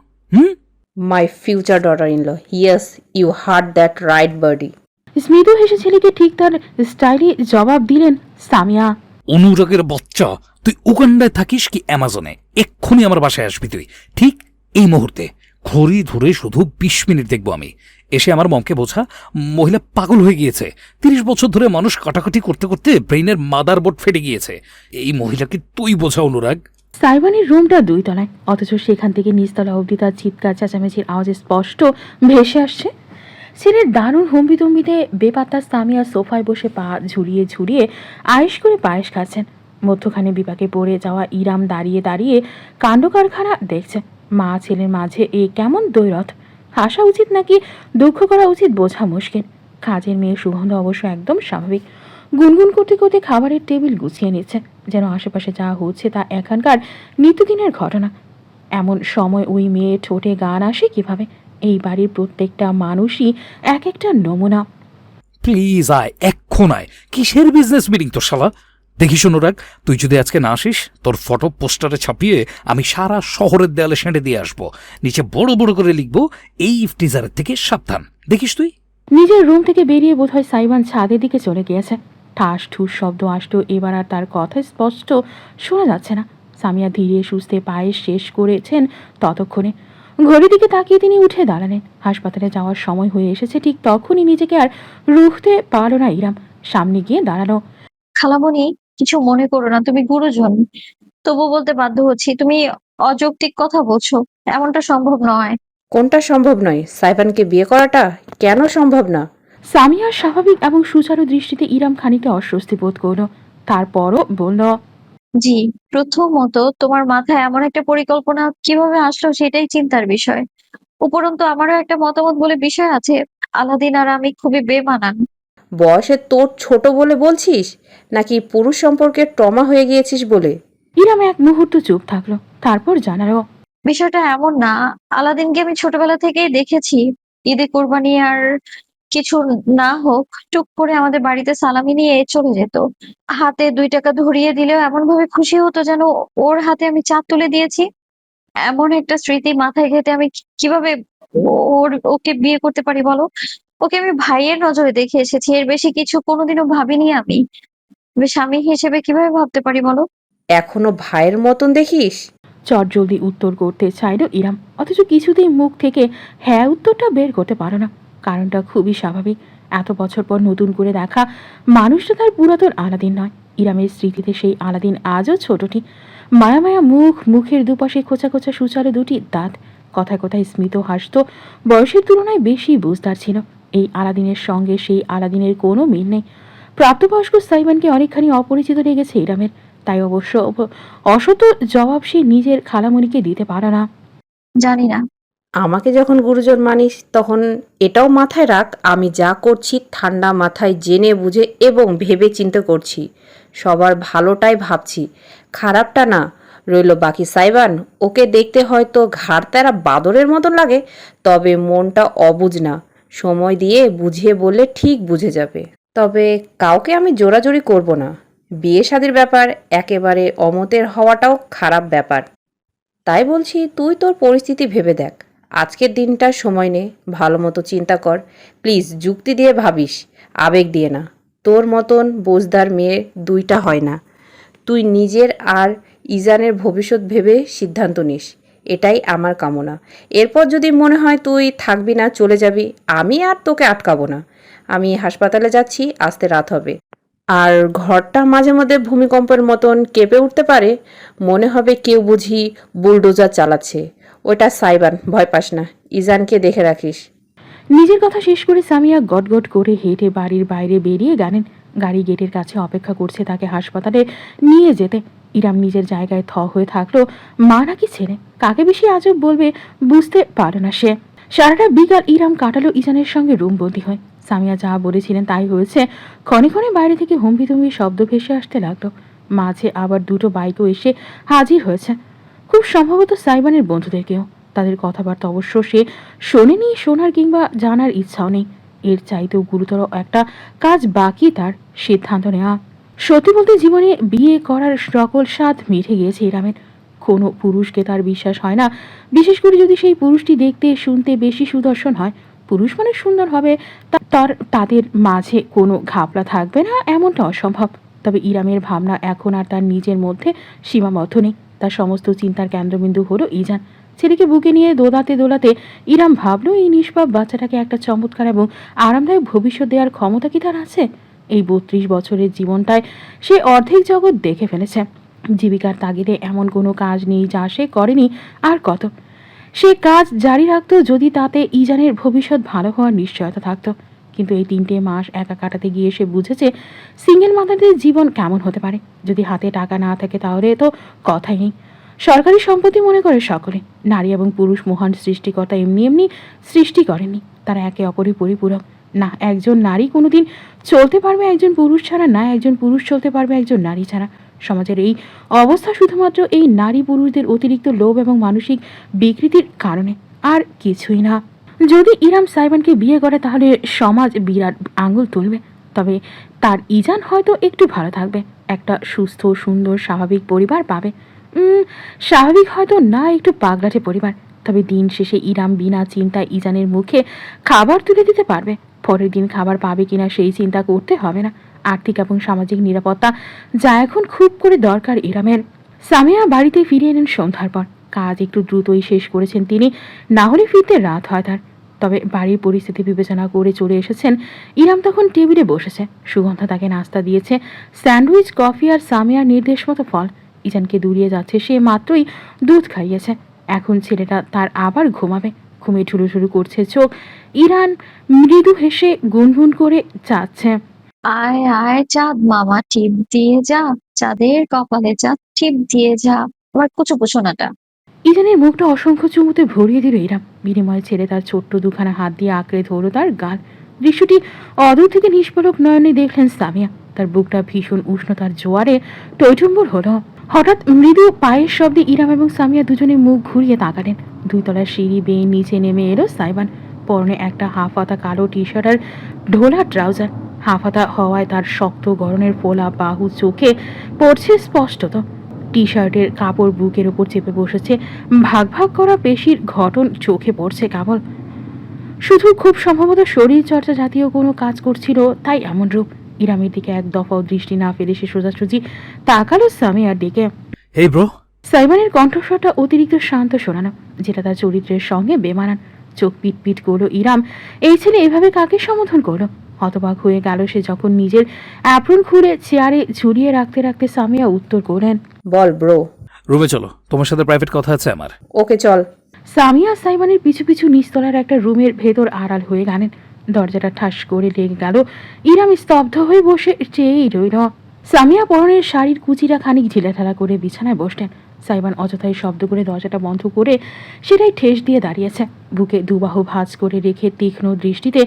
My future daughter in law, yes, you heard that right birdie. স্মিত হেসে ছেলেকে ঠিক তার স্টাইলে জবাব দিলেন সামিয়া। অনুরাগের বাচ্চা, তুই উগান্ডায় থাকিস কি অ্যামাজনে? এক্ষুনি আমার বাসায় আসবি তুই, ঠিক এই মুহূর্তে। ঘড়ি ধরে শুধু 20 মিনিট দেখবো আমি। এসে আমার মমকে বোঝা, মহিলা পাগল হয়ে গিয়েছে। 30 বছর ধরে মানুষ কাটাকাটি করতে করতে ব্রেইনের মাদার বোর্ড ফেটে গিয়েছে। এই মহিলাকে তুই বোঝা অনুরাগ। সাইবানের রুমটা 2 তলায়, অথচ সেখান থেকে নিচতলা অবধি তার চিৎকার চেঁচামেচির আওয়াজে স্পষ্ট ভেসে আসছে। ছেলের দারুণ হম্বিতম্বিতে বেপাত্তা সামিয়া সোফায় বসে পা ঝুরিয়ে ঝুরিয়ে আয়েশ করে পায়েস খাচ্ছেন। মধ্যখানে বিপাকে পড়ে যাওয়া ইরাম দাঁড়িয়ে দাঁড়িয়ে কাণ্ড কারখানা দেখছে। মা ছেলের মাঝে এ কেমন দ্বৈরথ! হাসা উচিত নাকি দুঃখ করা উচিত বোঝা মুশকিল। কাজের মেয়ে সুগন্ধ অবশ্য একদম স্বাভাবিক। গুনগুন করতে করতে খাবারের টেবিল গুছিয়ে নিচ্ছে, যেন আশেপাশে যা হচ্ছে তা এখানকার নিত্যদিনের ঘটনা। এমন সময় ওই মেয়ে ঠোঁটে গান আসে কিভাবে? এই বাড়ির প্রত্যেকটা মানুষই এক একটা নমুনা। প্লিজ আয়, এক্ষণ আয়। কিসের বিজনেস মিটিং তোর শালা? দেখিস অনুরাগ, তুই যদি আজকে না আসিস, তোর ফটো পোস্টারে ছাপিয়ে আমি সারা শহরের দেয়ালে সেঁটে দিয়ে আসবো। নিচে বড় বড় করে লিখবো, এই ইফটিজারের থেকে সাবধান। দেখিস তুই। নিজের রুম থেকে বেরিয়ে বোধহয় সাইবান ছাদের দিকে চলে গিয়েছে। ঠাস ঠুস শব্দ আসতো, এবার আর তার কথা স্পষ্ট শোনা যাচ্ছে না। সামিয়া ধীরে সুস্থে পায়ে শেষ করেছেন ততক্ষণে। ঘড়ির দিকে তাকিয়ে তিনি উঠে দাঁড়ালেন। হাসপাতালে যাওয়ার সময় হয়ে এসেছে। ঠিক তখনই নিজেকে আর রুখতে পারল না ইরাম। সামনে গিয়ে দাঁড়ালো। খালামণি, কিছু মনে করো না, তুমি গুরুজন, তবু বলতে বাধ্য হচ্ছি, তুমি অযৌক্তিক কথা বলছো। এমনটা সম্ভব নয়। কোনটা সম্ভব নয়? সাইবানকে বিয়ে করাটা কেন সম্ভব না? সামিয়ার স্বাভাবিক এবং সুচারু দৃষ্টিতে ইরাম খানিকটা অস্বস্তি বোধ করল। তারপরও বলল, জি, প্রথমত তোমার মাথায় এমন একটা পরিকল্পনা কিভাবে আসলো সেটাই চিন্তার বিষয়। উপরন্তু আমারও একটা মতামত বলে বিষয় আছে। আলাদিন আর আমি খুবই বেমানান। বয়সে তোর ছোট বলে বলছিস, নাকি পুরুষ সম্পর্কে ট্রমা হয়ে গিয়েছিস বলে? ইরাম এক মুহূর্ত চুপ থাকলো, তারপর জানালো, বিষয়টা এমন না, আলাদিনকে আমি ছোটবেলা থেকেই দেখেছি। ঈদে কোরবানি আর কিছু না হোক, টুক করে আমাদের বাড়িতে সালামি নিয়ে চলে যেত। হাতে 2 টাকা ধরিয়ে দিলেও এমন ভাবে খুশি হতো যেন ওর হাতে আমি চাঁদ তুলে দিয়েছি। এমন একটা স্মৃতি মাথায় ঘেঁটে আমি কিভাবে ওকে বিয়ে করতে পারি বলো? ওকে আমি ভাইয়ের নজরে দেখে এসেছি, এর বেশি কিছু কোনোদিনও ভাবিনি আমি। স্বামী হিসেবে কিভাবে ভাবতে পারি বলো? এখনো ভাইয়ের মতন দেখিস? চটজলদি উত্তর করতে চাইল ইরাম, অথচ কিছুতেই মুখ থেকে হ্যাঁ উত্তরটা বের করতে পারো না। কারণটা খুবই স্বাভাবিক। এত বছর পর নতুন করে দেখা মানুষটা তার পুরাতন আলাদিন নয়। ইরামের স্মৃতিতে সেই আলাদিন আজও ছোটটি, মায়া মায়া মুখ, মুখের দুপাশে খোঁচা খোঁচা সুচালো দুটি দাঁত, কথায় কথায় স্মিত হাসত, বয়সের তুলনায় বেশি বুঝদার ছিল। এই আলাদিনের সঙ্গে সেই আলাদিনের কোনো মিল নেই। প্রাপ্তবয়স্ক সাইমনকে অনেকখানি অপরিচিত লেগেছে ইরামের, তাই অবশ্য অসত জবাব সে নিজের খালামণিকে দিতে পারে না। জানি না। আমাকে যখন গুরুজন মানিস তখন এটাও মাথায় রাখ, আমি যা করছি ঠান্ডা মাথায় জেনে বুঝে এবং ভেবে চিন্তে করছি। সবার ভালোটাই ভাবছি, খারাপটা না। রইল বাকি সাইবান, ওকে দেখতে হয়তো ঘাড় তেরা বাদরের মতন লাগে, তবে মনটা অবুঝ না। সময় দিয়ে বুঝিয়ে বললে ঠিক বুঝে যাবে। তবে কাউকে আমি জোরাজোরি করব না। বিয়ে শাদির ব্যাপার, একেবারে অমতের হওয়াটাও খারাপ ব্যাপার। তাই বলছি তুই তোর পরিস্থিতি ভেবে দেখ। আজকের দিনটার সময় নে, ভালো মতো চিন্তা কর। প্লিজ যুক্তি দিয়ে ভাবিস, আবেগ দিয়ে না। তোর মতন বোঝদার মেয়ে 2টা হয় না। তুই নিজের আর ইজানের ভবিষ্যৎ ভেবে সিদ্ধান্ত নিস, এটাই আমার কামনা। এরপর যদি মনে হয় তুই থাকবি না, চলে যাবি, আমি আর তোকে আটকাবো না। আমি হাসপাতালে যাচ্ছি, আসতে রাত হবে। আর ঘরটা মাঝে মধ্যে ভূমিকম্পের মতন কেঁপে উঠতে পারে, মনে হবে কেউ বুঝি বুলডোজার চালাচ্ছে। ওটা সাইবান, ভয় পাস না। ইজানকে দেখে রাখিস। নিজের কথা শেষ করে সামিয়া গটগট করে হেঁটে বাড়ির বাইরে বেরিয়ে গেলেন। গাড়ি গেটের কাছে অপেক্ষা করছে তাকে হাসপাতালে নিয়ে যেতে। ইরাম নিজের জায়গায় থ হয়ে থাকলো। মা নাকি ছেলে, কাকে বেশি আজব বলবে বুঝতে পারে না সে। সারাটা বিকাল ইরাম কাটালো ইজানের সঙ্গে রুমবন্দি হয়। সামিয়া যা বলেছিলেন তাই হয়েছে। ক্ষণে ক্ষণে বাইরে থেকে হুমড়ি শব্দ ভেসে আসতে লাগলো। মাঝে আবার 2টো বাইকও এসে হাজির হয়েছে, খুব সম্ভবত সাইবানের বন্ধুদের কেউ। তাদের কথাবার্তা অবশ্য সে শোনেনি, শোনার কিংবা জানার ইচ্ছাও নেই। এর চাইতেও গুরুতর একটা কাজ বাকি তার, সিদ্ধান্ত নেওয়া। সত্যি বলতে জীবনে বিয়ে করার সকল স্বাদ মিটে গিয়েছে ইরামের। কোনো পুরুষকে তার বিশ্বাস হয় না, বিশেষ করে যদি সেই পুরুষটি দেখতে শুনতে বেশি সুদর্শন হয়। পুরুষ মানে সুন্দর হবে, তাদের মাঝে কোনো ঘাপলা থাকবে না, এমনটা অসম্ভব। তবে ইরামের ভাবনা এখন আর তার নিজের মধ্যে সীমাবদ্ধ নেই। তার সমস্ত চিন্তার কেন্দ্রবিন্দু হলো ইজান। ছেলেকে বুকে নিয়ে দোলাতে দোলাতে ইরাম ভাবলো, এই নিষ্পাপ বাচ্চাটাকে একটা চমৎকার এবং আরামদায়ক ভবিষ্যৎ দেওয়ার ক্ষমতা কি তার আছে? এই 32 বছরের জীবনটায় সে অর্ধেক জগৎ দেখে ফেলেছে। জীবিকার তাগিদে এমন কোনো কাজ নেই যা সে করেনি। আর কত সে কাজ জারি রাখতো যদি তাতে ইজানের ভবিষ্যৎ ভালো হওয়ার নিশ্চয়তা থাকতো। কিন্তু এই 3টে মাস একা কাটাতে গিয়ে সে বুঝেছে সিঙ্গেল মাদারদের জীবন কেমন হতে পারে। যদি হাতে টাকা না থাকে তাহলে তো কথাই নেই। সরকারি সম্পত্তি মনে করে সকলে। নারী এবং পুরুষ মহান সৃষ্টিকর্তা এমনি এমনি সৃষ্টি করেনি, তারা একে অপরের পরিপূরক। না একজন নারী কোনোদিন চলতে পারবে একজন পুরুষ ছাড়া, না একজন পুরুষ চলতে পারবে একজন নারী ছাড়া। সমাজের এই অবস্থা শুধুমাত্র এই নারী পুরুষদের অতিরিক্ত লোভ এবং মানসিক বিকৃতির কারণে, আর কিছুই না। যদি ইরাম সাইবানকে বিয়ে করে তাহলে সমাজ বিরাট আঙুল তুলবে। তবে তার ইজান হয়তো একটু ভালো থাকবে, একটা সুস্থ সুন্দর স্বাভাবিক পরিবার পাবে। স্বাভাবিক হয়তো না, একটু পাগলাটে পরিবার। তবে দিন শেষে ইরাম বিনা চিন্তায় ইজানের মুখে খাবার তুলে দিতে পারবে। পরের দিন খাবার পাবে কিনা সেই চিন্তা করতে হবে না। আর্থিক এবং সামাজিক নিরাপত্তা যা এখন খুব করে দরকার ইরামের। সামিয়া বাড়িতে ফিরে এলেন সন্ধ্যার পর। কাজ একটু দ্রুতই শেষ করেছেন তিনি, না হলে ফিরতে রাত হয় তার। তবে বাড়ির পরিস্থিতি বিবেচনা করে চলে এসেছেন। ইরাম তখন টেবিলে বসেছে, সুগন্ধা তাকে নাস্তা দিয়েছে, স্যান্ডউইচ, কফি আর সামিয়ার নির্দেশ মতো ফল। ইজানকে দূরিয়ে যাচ্ছে, সে মাত্রই দুধ খাইয়েছে। এখন ছেলেটা তার আবার ঘুমাবে। ঘুমিয়ে ঠুলুঠুলু করছে চোখ। ইরান মৃদু হেসে গুনগুন করে যাচ্ছে, আয় আয় চাঁদ মামা, টিপ দিয়ে যা, চাঁদের কপালে চাঁদ টিপ দিয়ে যা, আমার কুচু সোনাটা। ইরানের মুখটা অসংখ্য চুমুতে ভরিয়ে দিল ইরাম। বিনিময়ে ছেলে তার ছোট্ট দুখানা হাত দিয়ে আঁকড়ে ধরল তার গাল। দৃশ্যটি অদূর থেকে নিষ্পলক নয়নে দেখলেন সামিয়া। তার বুকটা ভীষণ উষ্ণতার জোয়ারে টইটুম্বর হলো। হঠাৎ মৃদু পায়ের শব্দে ইরাম এবং সামিয়া দুজনে মুখ ঘুরিয়ে তাকালেন। 2 তলার সিঁড়ি বেয়ে নিচে নেমে এলো সাইবান। পরনে একটা হাফহাতা কালো টি শার্ট আর ঢোলা ট্রাউজার। হাফহাতা হওয়ায় তার শক্ত গরনের ফোলা বাহু চোখে পড়ছে স্পষ্টত। টি শার্টের কাপড় বুকের ওপর চেপে বসেছে, ভাগ ভাগ করা পেশির গঠন চোখে পড়ছে কেবল। শুধু খুব সম্ভবত শরীর চর্চা জাতীয় কোনো কাজ করছিল, তাই এমন রূপ। ইরামের দিকে এক দফাও দৃষ্টি না ফেলে সে সোজাসুজি তাকালো সামিয়ার দিকে। Hey bro. সাইবানের কণ্ঠস্বরটা অতিরিক্ত শান্ত শোনানো, যেটা তার চরিত্রের সঙ্গে বেমানান। চোখ পিট পিট করলো ইরাম। এই ছেলে এভাবে কাকে সম্বোধন করলো? হতবাক হয়ে গেল সে যখন নিজের অ্যাপ্রন খুলে চেয়ারে ঝুলিয়ে রাখতে রাখতে সামিয়া উত্তর করলেন, বল ব্রো। রুমে চলো, তোমার সাথে প্রাইভেট কথা আছে আমার। ওকে চল। সামিয়া সাইবানের পিছু পিছু নিচতলার একটা রুমের ভেতর আড়াল হয়ে গেলেন। দরজাটা ঠাস করে লেগে গেল। ইরাম স্তব্ধ হয়ে বসে চেয়েই রইল। সামিয়া পরনের শাড়ির কুচিটা খানিক ঢিলাঢালা করে বিছানায় বসলেন। সাইবান অযথাই শব্দ করে দরজাটা বন্ধ করে সেটাই ঠেস দিয়ে দাঁড়িয়েছে। বুকে দুবাহু ভাঁজ করে রেখে তীক্ষ্ণ দৃষ্টিতে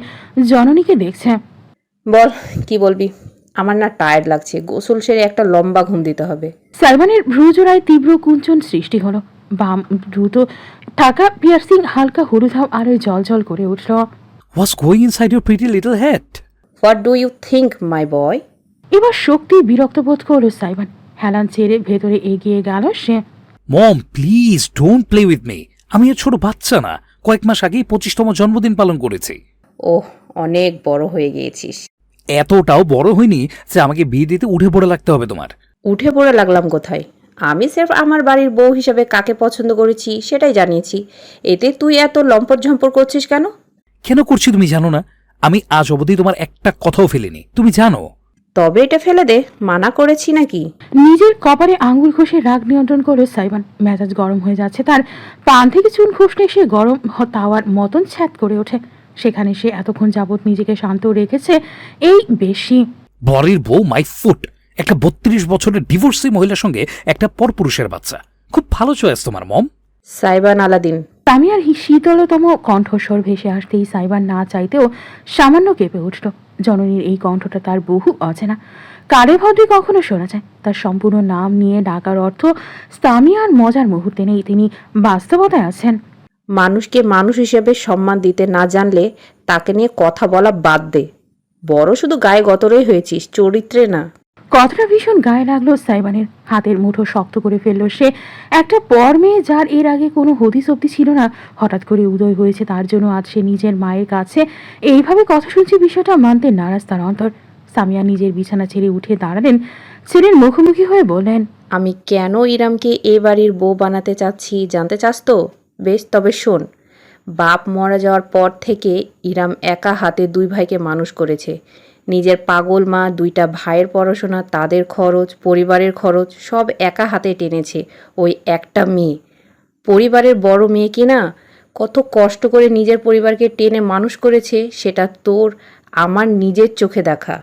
জননীকে দেখছে। বল, কি বলবি? আমার না টায়ার্ড লাগছে, গোসল সেরে একটা লম্বা ঘুম দিতে হবে। সাইবানের ভ্রুজোড়ায় তীব্র কুঞ্চন সৃষ্টি হলো। বাম দ্রুত থাকা পিয়ার্সিং হালকা হলুদাভ আলোয় জলজল করে উঠল। What's going inside your pretty little head? What do you think my boy? এবার সত্যি বিরক্ত বোধ করল সাইবান। হেলান ছেড়ে ভেতরে এগিয়ে গেল সে। Mom please don't play with me. আমি আর ছোট বাচ্চা না, কয়েক মাস আগেই 25তম জন্মদিন পালন করেছি। ওহ, অনেক বড় হয়ে গিয়েছিস। এতটাও বড় হয়নি যে আমাকে বিয়ে দিতে উঠে পড়ে লাগতে হবে তোমার। উঠে পড়ে লাগলাম কোথায়? আমি সির্ফ আমার বাড়ির বউ হিসেবে কাকে পছন্দ করেছি সেটাই জানিয়েছি। এতে তুই এত লম্পট ঝম্পট করছিস কেন? কেন করছি তুমি জানো না? আমি আজ অবধি তোমার একটা কথাও ফেলিনি, তুমি জানো। তবে এটা ফেলে দে, মানা করেছি নাকি? নিজের কপালে আঙ্গুল ঘষে রাগ নিয়ন্ত্রণ করলো সাইবান। মেজাজ গরম হয়ে যাচ্ছে তার। পান থেকে চুন খসলে সে গরম তাওয়ার মতন ছ্যাত করে ওঠে। সেখানে সে এতক্ষণ যাবৎ নিজেকে শান্ত রেখেছে, এই বেশি। বরের বউ মাই ফুট, একটা 32 বছরের ডিভোর্সি মহিলার সঙ্গে একটা পরপুরুষের বাচ্চা। খুব ভালো চয়েস তোমার মম। সাইবান আলাদিন। সামিয়ার শীতলতম কণ্ঠস্বর ভেসে আসতেই সাইবান না চাইতেও সামান্য কেঁপে উঠল। জননীর এই কণ্ঠটা তার বহু অচেনা। কারে ভদ্রে কখনো শোনা যায়। তার সম্পূর্ণ নাম নিয়ে ডাকার অর্থ সামিয়ার মজার মুহূর্তে নেই, তিনি বাস্তবতায় আছেন। মানুষকে মানুষ হিসেবে সম্মান দিতে না জানলে তাকে নিয়ে কথা বলা বাদ দে। বড় শুধু গায়ে গতরেই হয়েছিস, চরিত্রে না। কথাটা ভীষণ গায়ে লাগলো সাইবানের। হাতের মুঠো শক্ত করে ফেললো সে। একটা পর মেয়ে যার এর আগে কোনো হদিস অব্দি ছিল না, হঠাৎ করে উদয় হয়েছে তার জন্য আজ সে নিজের মায়ের কাছে এইভাবে কথা শুনছে, বিষয়টা মানতে নারাজ তার অন্তর। সামিয়া নিজের বিছানা ছেড়ে উঠে দাঁড়ালেন। ছেলের মুখোমুখি হয়ে বললেন, আমি কেন ইরামকে এ বাড়ির বউ বানাতে চাচ্ছি জানতে চাস তো? বেশ, তবে শোন। বাপ মারা যাওয়ার পর থেকে ইরাম একা হাতে 2 ভাইকে মানুষ করেছে। নিজের পাগল মা, 2টা ভাইয়ের পড়াশোনা, তাদের খরচ, পরিবারের খরচ সব একা হাতে টেনেছে ওই একটা মেয়ে। পরিবারের বড় মেয়ে কিনা, কত কষ্ট করে নিজের পরিবারকে টেনে মানুষ করেছে সেটা তোর আমার নিজের চোখে দেখা।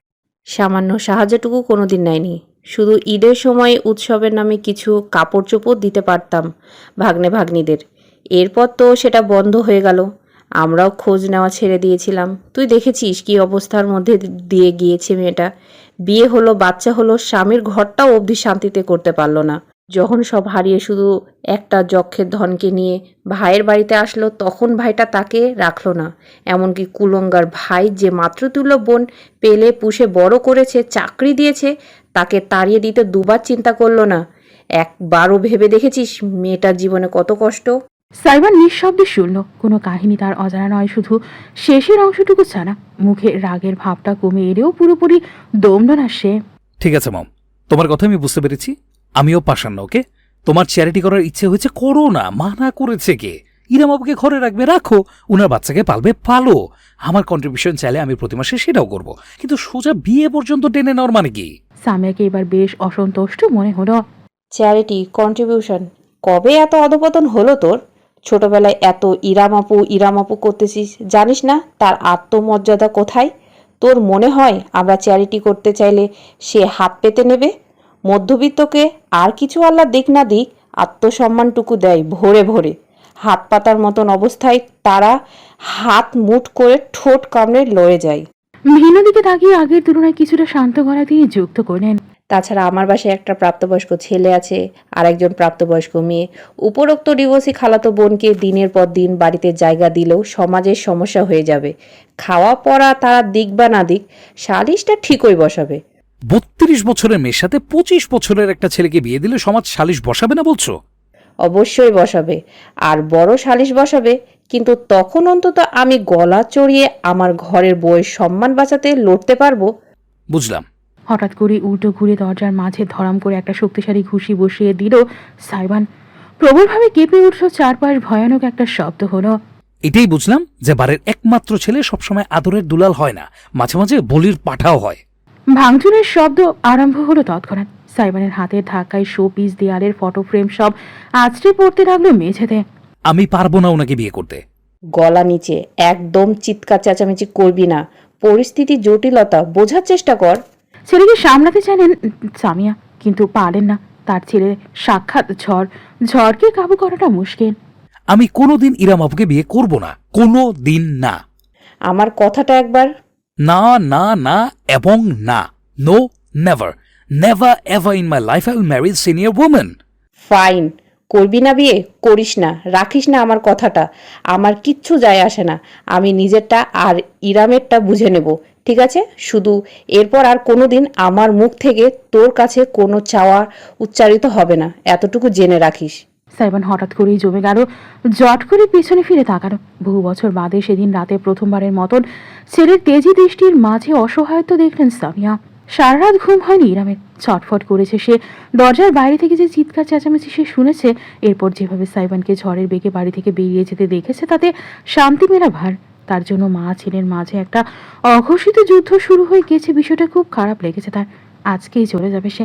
সামান্য সাহায্যটুকু কোনোদিন নেয়নি। শুধু ঈদের সময় উৎসবের নামে কিছু কাপড় চোপড় দিতে পারতাম ভাগ্নে ভাগ্নিদের। এরপর তো সেটা বন্ধ হয়ে গেল। আমরাও খোঁজ নেওয়া ছেড়ে দিয়েছিলাম। তুই দেখেছিস কি অবস্থার মধ্যে দিয়ে গিয়েছে মেয়েটা। বিয়ে হলো, বাচ্চা হলো, স্বামীর ঘরটাও অবধি শান্তিতে করতে পারলো না। যখন সব হারিয়ে শুধু একটা যক্ষের ধনকে নিয়ে ভাইয়ের বাড়িতে আসলো, তখন ভাইটা তাকে রাখলো না। এমনকি কুলঙ্গার ভাই যে মাতৃতুল্য বোন পেলে পুষে বড় করেছে, চাকরি দিয়েছে, তাকে তাড়িয়ে দিতে দুবার চিন্তা করলো না। একবারও ভেবে দেখেছিস মেয়েটার জীবনে কত কষ্ট? সাইবান নিঃশব্দে শুনল। কোনো কাহিনী তার অজানা নয়, শুধু শেষের অংশটুকু ছাড়া। মুখে রাগের ভাবটা কমে এলেও পুরোপুরি দমল না সে। ঠিক আছে মম, তোমার কথা আমি বুঝতে পেরেছি। আমিও পাষাণ্য, ওকে? তোমার চ্যারিটি করার ইচ্ছে হয়েছে, করো না। মানা করেছে কে? ইরাম বাবুকে ঘরে রাখবে, রাখো। উনার বাচ্চাকে পালবে, পালো। আমার কন্ট্রিবিউশন চাইলে আমি প্রতি মাসে সেটাও করব, কিন্তু সোজা বিয়ে পর্যন্ত টেনে নেওয়ার মানে কি? সামিয়াকে এবার বেশ অসন্তুষ্ট মনে হলো। চ্যারিটি কন্ট্রিবিউশন কবে এত অধপতন হলো তোর? ছোটবেলায় এত ইরাম আপু করতেছিস, জানিস না তার আত্মমর্যাদা কোথায়? তোর মনে হয় আমরা চ্যারিটি করতে চাইলে সে হাত পেতে নেবে? মধ্যবিত্তকে আর কিছু আল্লাহ দিক না দিক আত্মসম্মানটুকু দেয় ভরে ভরে। হাত পাতার মতন অবস্থায় তারা হাত মুঠ করে ঠোঁট কামড়ে লড়ে যায়। ভিন্ন দিকে তাকিয়ে আগের তুলনায় কিছুটা শান্ত গলা দিয়ে যুক্ত করলেন, তাছাড়া আমার বাসায় একটা প্রাপ্তবয়স্ক ছেলে আছে আর একজন প্রাপ্তবয়স্ক মেয়ে। উপরোক্ত ডিভোর্সি খালাতো বোনকে দিনের পর দিন বাড়িতে জায়গা দিলেও সমাজের সমস্যা হয়ে যাবে। খাওয়া পড়া তারা দিক বা না দিক, সালিশটা ঠিকই বসাবে। 32 বছরের মেয়ের সাথে 25 বছরের একটা ছেলেকে বিয়ে দিলে সমাজ সালিশ বসাবে না বলছো? অবশ্যই বসাবে, আর বড় সালিশ বসাবে। কিন্তু তখন অন্তত আমি গলা চড়িয়ে আমার ঘরের বউয়ের সম্মান বাঁচাতে লড়তে পারবো। বুঝলাম। হঠাৎ করে উল্টো ঘুরে দরজার মাঝে ধরাম করে একটা শক্তিশালী ঘুষি বসিয়ে দিল সাইবান। প্রবলভাবে কেঁপে উঠল চারপাশ, ভয়ানক একটা শব্দ হলো। এটাই বুঝলাম যে বাড়ির একমাত্র ছেলে সবসময় আদরের দুলাল হয় না, মাঝে মাঝে বলির পাঠাও হয়। ভাঙচুরের শব্দ আরম্ভ হলো তৎক্ষণাৎ। সাইবানের হাতের ধাক্কায় শো পিস, দেয়ালের ফটো ফ্রেম সব আছড়ে পড়তে লাগলো মেঝেতে। আমি পারবো না ওনাকে বিয়ে করতে। গলা নিচে, একদম চিৎকার চেঁচামেচি করবি না। পরিস্থিতি জটিলতা বোঝার চেষ্টা কর। ছেলেকে সামলাতে চাইলেন সামিয়া, কিন্তু পারলেন না। তার ছেলে সাক্ষাৎ ঝড়, ঝড়কে কাবু করাটা মুশকিল। আমি কোনোদিন ইরাম আপুকে বিয়ে করব না, কোনো দিন না। আমার কথাটা একবার। না না না এবং না। No, never, never ever in my life I will marry senior woman. Fine, করবি না বিয়ে, করিস না, রাখিস না আমার কথাটা। আমার কিচ্ছু যায় আসে না। আমি নিজেরটা আর ইরামেরটা বুঝে নেব, ঠিক আছে? শুধু এরপর আর কোনোদিন আমার মুখ থেকে তোর কাছে কোনো চাওয়া উচ্চারিত হবে না, এতটুকু জেনে রাখিস। সাইবান হঠাৎ করেই জমে গেল, জট করে পেছনে ফিরে তাকালো। বহু বছর বাদে সেদিন রাতে প্রথমবারের মতন ছেলের তেজি দৃষ্টির মাঝে অসহায়ত্ব দেখলেন সামিয়া। সারা রাত ঘুম হয়নি ইরামের। ছটফট করেছে সে। দরজার বাইরে থেকে যে চিৎকার চেঁচামেচি সে শুনেছে, এরপর যেভাবে সাইবানকে ঝড়ের বেগে বাড়ি থেকে বেরিয়ে যেতে দেখেছে, তাতে শান্তি মেলা ভার। তার জন্য মা ছেলের মাঝে একটা অঘোষিত যুদ্ধ শুরু হয়ে গেছে। বিষয়টা খুব খারাপ লেগেছে তার। আজকেই চলে যাবে সে,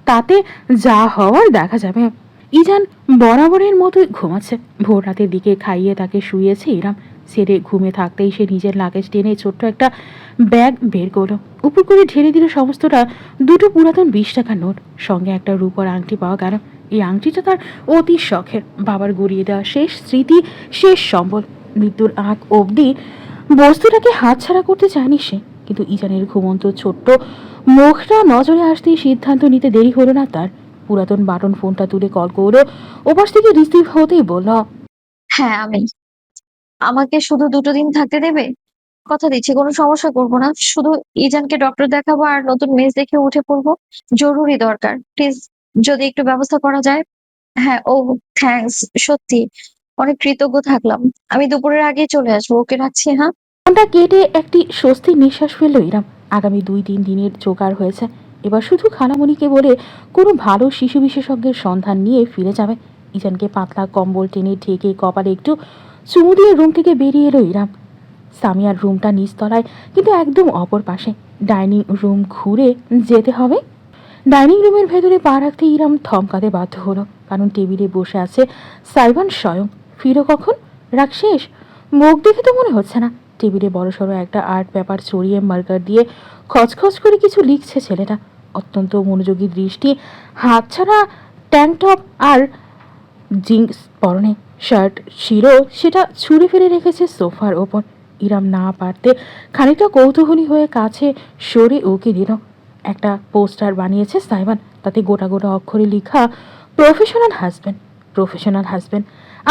তাতে যা হওয়ার দেখা যাবে। ইজান বরাবরের মতোই ঘুমাচ্ছে। ভোর রাতের দিকে খাইয়ে তাকে শুয়েছে ইরাম। ছেড়ে ঘুমে থাকতেই সে নিজের লাগেজ টেনে ছোট্ট একটা ব্যাগ বের করলো। উপর করে ঢেলে দিল সমস্তটা। দুটো পুরাতন 20 টাকার নোট, সঙ্গে একটা রূপোর আংটি পাওয়া গেল। এই আংটিটা তার অতি শখের। বাবার গড়িয়ে দেওয়া শেষ স্মৃতি, শেষ সম্বল। মৃত্যুর আগ অবধি বস্তুটাকে হাতছাড়া করতে চায়নি সে। কিন্তু ইজানের ঘুমন্ত ছোট্ট মুখটা নজরে আসতেই সিদ্ধান্ত নিতে দেরি হলো না তার। পুরাতন বাটন ফোনটা তুলে কল করলো। ওপাশ থেকে রিসিভ হতেই বলল, হ্যাঁ আমি। আমাকে শুধু 2 দিন থাকতে দেবে? কথা দিচ্ছি কোনো সমস্যা করবো না। শুধু ইজানকে ডক্টর দেখাবো আর নতুন মেস দেখে উঠে পড়বো। জরুরি দরকার, প্লিজ যদি একটু ব্যবস্থা করা যায়। হ্যাঁ, ও থ্যাঙ্কস, সত্যি অনেক কৃতজ্ঞ থাকলাম। আমি দুপুরের আগেই চলে আসবো। ওকে, রাখছি। হ্যাঁ। ফোনটা কেটে একটি স্বস্তির নিঃশ্বাস ফেলল ইরাম। আগামী 2-3 দিনের জোগাড় হয়েছে। এবার শুধু খালামণিকে বলে কোনো ভালো শিশু বিশেষজ্ঞের সন্ধান নিয়ে ফিরে যাবে। ইজানকে পাতলা কম্বল টেনে ঢেকে কপালে একটু চুমু দিয়ে রুম থেকে বেরিয়ে এলো ইরাম। সামিয়ার রুমটা নিচতলায়, কিন্তু একদম অপর পাশে। ডাইনিং রুম ঘুরে যেতে হবে। ডাইনিং রুমের ভেতরে পা রাখতে ইরাম থমকাতে বাধ্য হলো, কারণ টেবিলে বসে আছে সাইবান স্বয়ং। ফিরো কখন? রাগ শেষ? মুখ দেখে তো মনে হচ্ছে না। টেবিলে বড়সড় একটা আর্ট পেপার ছড়িয়ে মার্কার দিয়ে খচখচ করে কিছু লিখছে ছেলেটা। অত্যন্ত মনোযোগী দৃষ্টি। হাতছাড়া ট্যাঙ্ক টপ আর জিন্স পরনে, শার্ট ছিল সেটা ছুঁড়ে ফেলে রেখেছে সোফার ওপর। ইরাম না পারতে খানিকটা কৌতূহলী হয়ে কাছে সরে ওকে দিল। একটা পোস্টার বানিয়েছে সাইবান, তাতে গোটা গোটা অক্ষরে লেখা, প্রফেশনাল হাজব্যান্ড, প্রফেশনাল হাজব্যান্ড।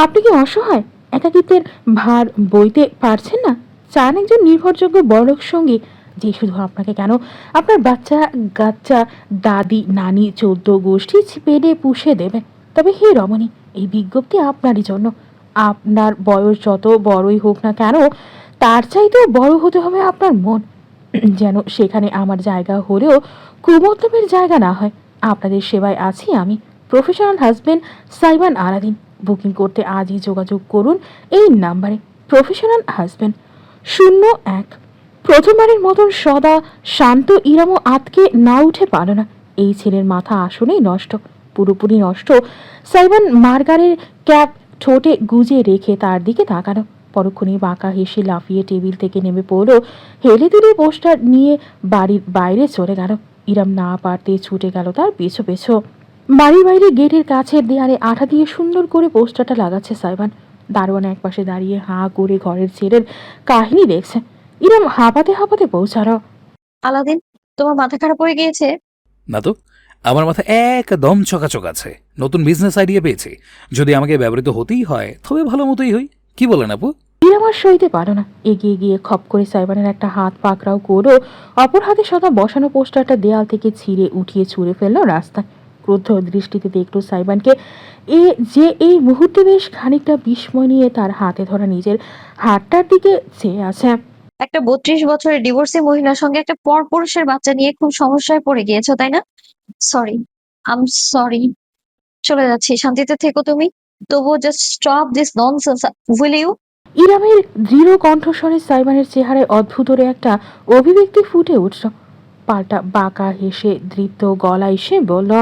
আপনি কি অসহায়, একাকিত্বের ভার বইতে পারছেন না? চান একজন নির্ভরযোগ্য বড়লোক সঙ্গী, যে শুধু আপনাকে কেন, আপনার বাচ্চা গাচ্চা দাদি নানি 14 গোষ্ঠী পেটে পুষে দেবে। তবে হে রমণী, এই বিজ্ঞপ্তি আপনারই জন্য। আপনার বয়স যত বড়ই হোক না কেন, তার চাইতেও বড় হতে হবে আপনার মন, যেন সেখানে আমার জায়গা হলেও কুমতলবের জায়গা না হয়। আপনাদের সেবায় আছি আমি, professional husband Saiban Aladdin. Booking করতে আজই যোগাযোগ করুন এই নাম্বারে। Professional husband 01। প্রথমবারের মতন সদা শান্ত ইরামও আতকে না উঠে পারল না। এই ছেলের মাথা আসলেই নষ্ট, পুরোপুরি নষ্ট। সাইবান মার্গারের ক্যাপ ঠোঁটে গুজে রেখে তার দিকে তাকালো। পরক্ষণে বাঁকা হেসে লাফিয়ে টেবিল থেকে নেমে পড়ল। হেলে দুলে পোস্টার নিয়ে বাড়ির বাইরে চলে গেল। ইরাম না পারতে ছুটে গেল তার পেছু পেছু। বাড়ির বাইরে গেটের কাছের দেয়ালে আঠা দিয়ে সুন্দর করে পোস্টারটা লাগাচ্ছে সাইবান। দারোয়ান একপাশে দাঁড়িয়ে হাঁ করে ঘরের ছেলের কাহিনী দেখছে। ইরাম হাঁপাতে হাঁপাতে পৌঁছালো। আলাদিন, তোমার মাথা খারাপ হয়ে গিয়েছে? না তো, আমার মাথায় একদম চকাচক আছে, নতুন বিজনেস আইডিয়া পেয়েছি। যদি আমাকে ব্যবহৃত হতেই হয় তবে ভালো মতোই হই। কি বলেন আপু? ইরাম আর সইতে পারো না, এগিয়ে গিয়ে খপ করে সাইবানের একটা হাত পাকড়াও করো, অপর হাতে সদা বসানো পোস্টারটা দেয়াল থেকে ছিঁড়ে উঠিয়ে ছুঁড়ে ফেললো রাস্তায়। ক্রুদ্ধ দৃষ্টিতে দেখলো সাইবানকে, এই মুহূর্তে বেশ খানিকটা বিস্ময় নিয়ে তার হাতে ধরা নিজের হাতটার দিকে চেয়ে আছে। একটা 32 বছরের ডিভোর্সি মহিলার সঙ্গে একটা পরপুরুষের বাচ্চা নিয়ে খুব সমস্যায় পড়ে গিয়েছো, তাই না? Sorry, sorry. চলে যাচ্ছি, শান্তিতে থেকো তুমি। তবুও just stop this nonsense, will you? ইরামের দৃঢ় কণ্ঠস্বরে সাইবানের চেহারায় অদ্ভুতরে একটা অভিব্যক্তি ফুটে উঠল। পাল্টা বাঁকা হেসে দৃপ্ত গলায় সে বলল,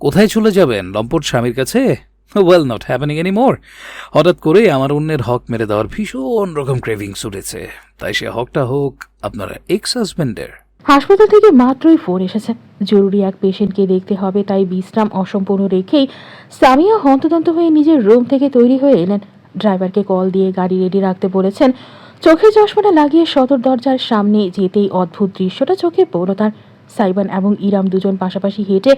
কোথায় চলে যাবেন? লম্পট স্বামীর কাছে? Well, not happening any more. হঠাৎ করে আমার অন্যের হক মেরে দেওয়ার ভীষণ রকম ক্রেভিংস উঠেছে, তাই সে হকটা হোক আপনার এক্স হাজবেন্ডের। হাসপাতাল থেকে মাত্রই ফোন এসেছে, জরুরি এক পেশেন্টকে দেখতে হবে, তাই বিশ্রাম অসম্পূর্ণ রেখেই সামিয়া হন্তদন্ত হয়ে নিজের রুম থেকে তৈরি হয়ে এলেন। ড্রাইভারকে কল দিয়ে গাড়ি রেডি রাখতে বলেছেন। চোখের চশমাটা লাগিয়ে সদর দরজার সামনে যেতেই অদ্ভুত দৃশ্যটা চোখে পড়ল তার। সাইবান এবং ইরাম দুজন পাশাপাশি হেঁটে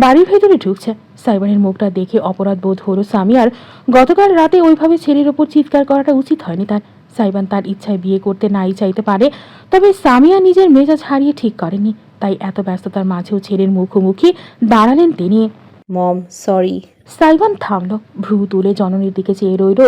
বাড়ির ভেতরে ঢুকছে। সাইবানের মুখটা দেখে অপরাধ বোধ হলো সামিয়ার। গতকাল রাতে ওইভাবে ছেলের ওপর চিৎকার করাটা উচিত হয়নি তার। সাইবান তার ইচ্ছায় বিয়ে করতে নাই চাইতে পারে, তবে সামিয়া নিজের মেজাজ হারিয়ে ঠিক করেননি, তাই এত ব্যস্ততার মাঝেও ছেলের মুখোমুখি দাঁড়ালেন তিনি। মম, সরি। সাইবান থামলো, ভ্রু তুলে জননীর দিকে চেয়ে রইল।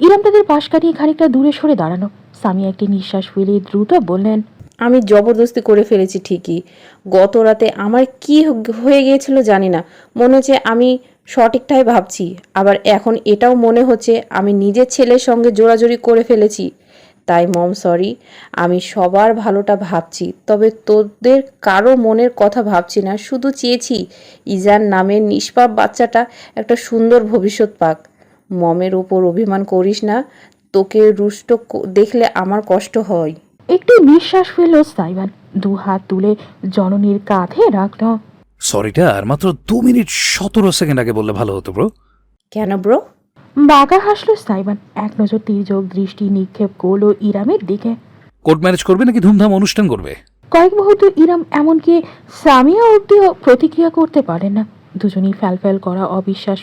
ইরাম তাদের পাশ কাটিয়ে খানিকটা দূরে সরে দাঁড়ানো। সামিয়া একটি নিঃশ্বাস ফেলে দ্রুত বললেন, আমি জবরদস্তি করে ফেলেছি ঠিকই। গত রাতে আমার কি হয়ে গিয়েছিল জানি না, মনে হচ্ছে আমি সঠিকটাই ভাবছি, আবার এখন এটাও মনে হচ্ছে আমি নিজের ছেলের সঙ্গে জোরাজুরি করে ফেলেছি। তাই মম, সরি। আমি সবার ভালোটা ভাবছি, তবে তোদের কারো মনের কথা ভাবছি না। শুধু চেয়েছি ইজান নামের নিষ্পাপ বাচ্চাটা একটা সুন্দর ভবিষ্যৎ পাক। মমের ওপর অভিমান করিস না, তোকে রুষ্ট দেখলে আমার কষ্ট হয়। একটু নিঃশ্বাস ফেলল সাইবান, দু হাত তুলে জননীর কাঁধে রাখল। সরিটা আর মাত্র 2 মিনিট 17 সেকেন্ড আগে বললে ভালো হতো ব্রো। কেন ব্রো? বাঁকা হাসল সাইবান, এক নজর তির্যক দৃষ্টি নিক্ষেপ করলো ইরামের দিকে। কোর্ট ম্যারেজ করবে নাকি ধুমধাম অনুষ্ঠান করবে? কয়েক মুহূর্ত ইরাম এমনকি সামিয়া অব্দিও প্রতিক্রিয়া করতে পারেন না। দুজনই ফ্যালফ্যাল করা অবিশ্বাস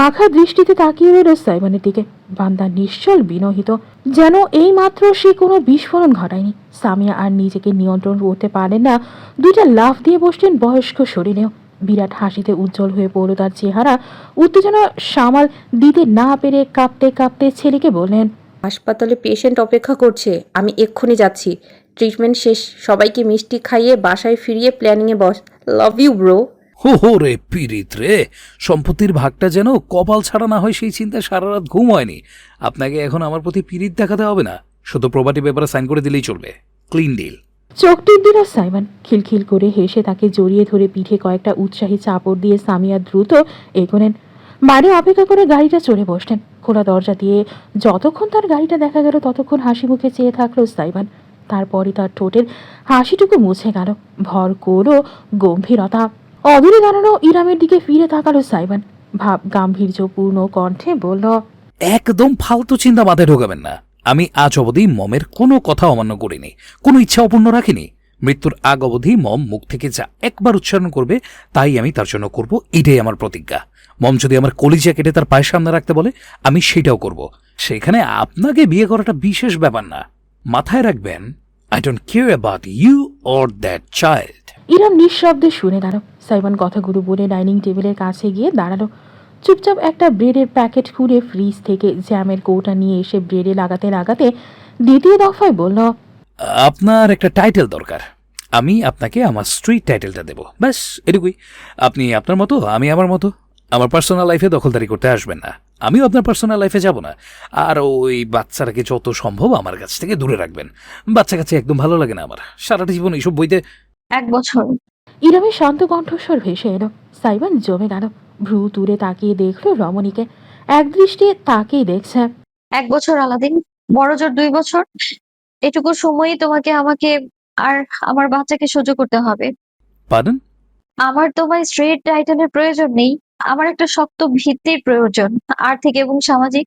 মাখা দৃষ্টিতে তাকিয়ে রইল সাইবানের দিকে। বান্দা নিশ্চল বিনহিত, যেন এই মাত্র সে কোনো বিস্ফোরণ ঘটায়নি। সামিয়া আর নিজেকে নিয়ন্ত্রণ করতে পারেন না, দুইটা লাফ দিয়ে বসলেন বয়স্ক শরীরেও। বিরাট হাসিতে উজ্জ্বল হয়ে পড়ল তার চেহারা। উত্তেজনা সামাল দিতে না পেরে কাঁপতে কাঁপতে ছেলেকে বললেন, হাসপাতালে পেশেন্ট অপেক্ষা করছে, আমি এক্ষুনি যাচ্ছি। ট্রিটমেন্ট শেষ, সবাইকে মিষ্টি খাইয়ে বাসায় ফিরিয়ে প্ল্যানিংয়ে বস। Love you bro. হো রে পিরিত রে, সম্পত্তির ভাগটা যেন কপাল ছাড়া না হয় সেই চিন্তায় সারা রাত ঘুম হয়নি। আপনাকে এখন আমার প্রতি পিরিত দেখাতে হবে না, শুধু প্রপার্টি পেপারে সাইন করে দিলেই চলবে। Clean deal. চোখ টিপ দিল সাইমন, খিলখিল করে হেসে তাকে জড়িয়ে ধরে পিঠে কয়েকটা উৎসাহী চাপড় দিয়ে সামিয়া দ্রুত এগোলেন। বাইরে অপেক্ষা করে গাড়িটা চড়ে বসলেন। খোলা দরজা দিয়ে যতক্ষণ তার গাড়িটা দেখা গেল ততক্ষণ হাসি মুখে চেয়ে থাকলো সাইমন। তারপরই তার ঠোঁটের হাসিটুকু মুছে গেল, ভর করো গম্ভীরতা। অদূরে দাঁড়ানো ইরামের দিকে ফিরে তাকালো সাইমন, ভাব গাম্ভীর্যপূর্ণ কণ্ঠে বলল, একদম ফালতু চিন্তা মাথায় ঢোকাবেন না। আমি আজ অবধি মমের কোনো কথা অমান্য করিনি, কোনো ইচ্ছা অপূর্ণ রাখিনি। মৃত্যুর আগ অবধি মম মুখ থেকে যা একবার উচ্চারণ করবে তাই আমি তার জন্য করব, এটাই আমার প্রতিজ্ঞা। মম যদি আমার কলিজা কেটে তার পায়ের সামনে রাখতে বলে আমি সেটাও করব। সেখানে আপনাকে বিয়ে করাটা বিশেষ ব্যাপার না, মাথায় রাখবেন। I don't care about you or that child. Iram নিঃশব্দে শুনে গেল। সাইমন কথাগুলো বলে ডাইনিং টেবিলের কাছে গিয়ে দাঁড়ালো। চুপচাপ একটা ব্রেডের প্যাকেট খুলে ফ্রিজ থেকে জ্যামের কৌটা নিয়ে এসে ব্রেডে লাগাতে লাগাতে দ্বিতীয় দফায় বলল, আপনার একটা টাইটেল দরকার, আমি আপনাকে আমার স্ট্রিট টাইটেলটা দেব, ব্যাস এটুকুই। আপনি আপনার মতো, আমি আমার মতো। আমার পার্সোনাল লাইফে দখলদারি করতে আসবেন না, আমিও আপনার পার্সোনাল লাইফে যাব না। আর ওই বাচ্চাটাকে যত সম্ভব আমার কাছ থেকে দূরে রাখবেন। বাচ্চা কাছে একদম ভালো লাগে না আমার, সারাটা জীবন এইসব বইতে। 1 বছর। ইরামের শান্ত কণ্ঠস্বর ভেসে এলো। সাইমন জমে গেল, ভ্রু তুলে তাকিয়ে দেখলো রমণীকে। এক দৃষ্টি তাকেই দেখছে। 1 বছর আলাদিন, বড় জোর 2 বছর। এটুকু সময়ই তোমাকে, আমাকে আর আমার বাচ্চাকে সহ্য করতে হবে। পারেন? আমার তোমার স্ট্রেট টাইটেলের প্রয়োজন নেই, আমার একটা শক্ত ভিত্তির প্রয়োজন, আর্থিক এবং সামাজিক,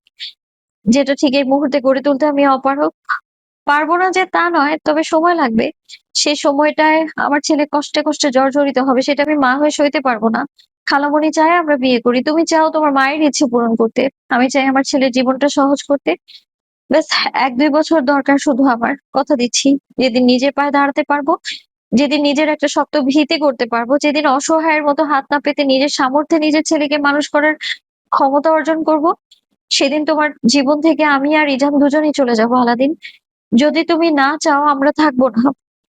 যেটা ঠিক এই মুহূর্তে গড়ে তুলতে আমি অপারগ। পারবো না যে তা নয়, তবে সময় লাগবে। সে সময়টায় আমার ছেলে কষ্টে কষ্টে জর্জরিত হবে, সেটা আমি মা হয়ে সইতে পারবো না। খালামণি চায় আমরা বিয়ে করি, তুমি চাও তোমার মায়ের ইচ্ছে পূরণ করতে, আমি চাই আমার ছেলের জীবনটা সহজ করতে। ব্যাস 1-2 বছর দরকার শুধু আমার। কথা দিচ্ছি, যেদিন নিজের পায়ে দাঁড়াতে পারবো, যেদিন নিজের একটা শক্ত ভিতে করতে পারবো, যেদিন অসহায়ের মতো হাত না পেতে নিজের সামর্থ্যে নিজের ছেলেকে মানুষ করার ক্ষমতা অর্জন করব, সেদিন তোমার জীবন থেকে আমি আর ইজাম দুজনেই চলে যাবো আলাদিন। যদি তুমি না চাও আমরা থাকবো না।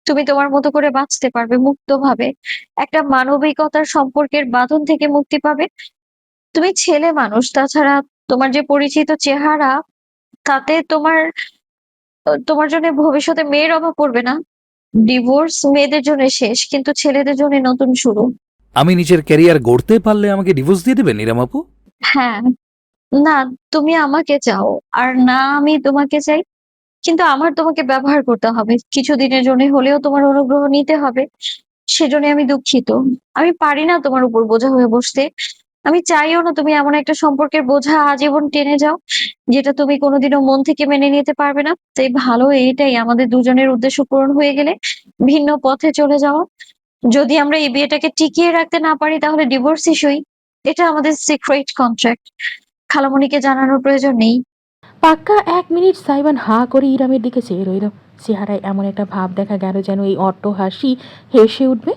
তুমি তোমার মতো করে বাঁচতে পারবে মুক্তভাবে। একটা মানবিকতার সম্পর্কের বাঁধন থেকে মুক্তি পাবে। তুমি ছেলে মানুষ, তাছাড়া তোমার যে পরিচিত চেহারা, তাতে তোমার জন্য ভবিষ্যতে মেয়ের অভাব পড়বে না। ডিভোর্স মেয়েদের জন্য শেষ, কিন্তু ছেলেদের জন্য নতুন শুরু। আমি নিজের ক্যারিয়ার গড়তে পারলে আমাকে ডিভোর্স দিয়ে দেবেন ইরাম আপু? হ্যাঁ, না তুমি আমাকে চাও আর না আমি তোমাকে চাই, কিন্তু আমার তোমাকে ব্যবহার করতে হবে, কিছুদিনের জন্য হলেও তোমার অনুগ্রহ নিতে হবে। সেজন্য আমি দুঃখিত। আমি পারি না তোমার উপর বোঝা হয়ে বসতে। আমি চাইও না তুমি এমন একটা সম্পর্কের বোঝা আজীবন টেনে যাও, যেটা তুমি কোনোদিনও মন থেকে মেনে নিতে পারবে না। তাই ভালো এইটাই, আমাদের দুজনের উদ্দেশ্য পূরণ হয়ে গেলে ভিন্ন পথে চলে যাওয়া। যদি আমরা এই বিয়েটাকে টিকিয়ে রাখতে না পারি তাহলে ডিভোর্সই সই। এটা আমাদের সিক্রেট কন্ট্রাক্ট, খালামণিকে জানানোর প্রয়োজন নেই। পাক্কা 1 মিনিট সাইবান হাঁ করে ইরামের দিকে চেয়ে রইল। চেহারায় এমন একটা ভাব দেখা গেল যেন এই অট্ট হাসি হেসে উঠবে,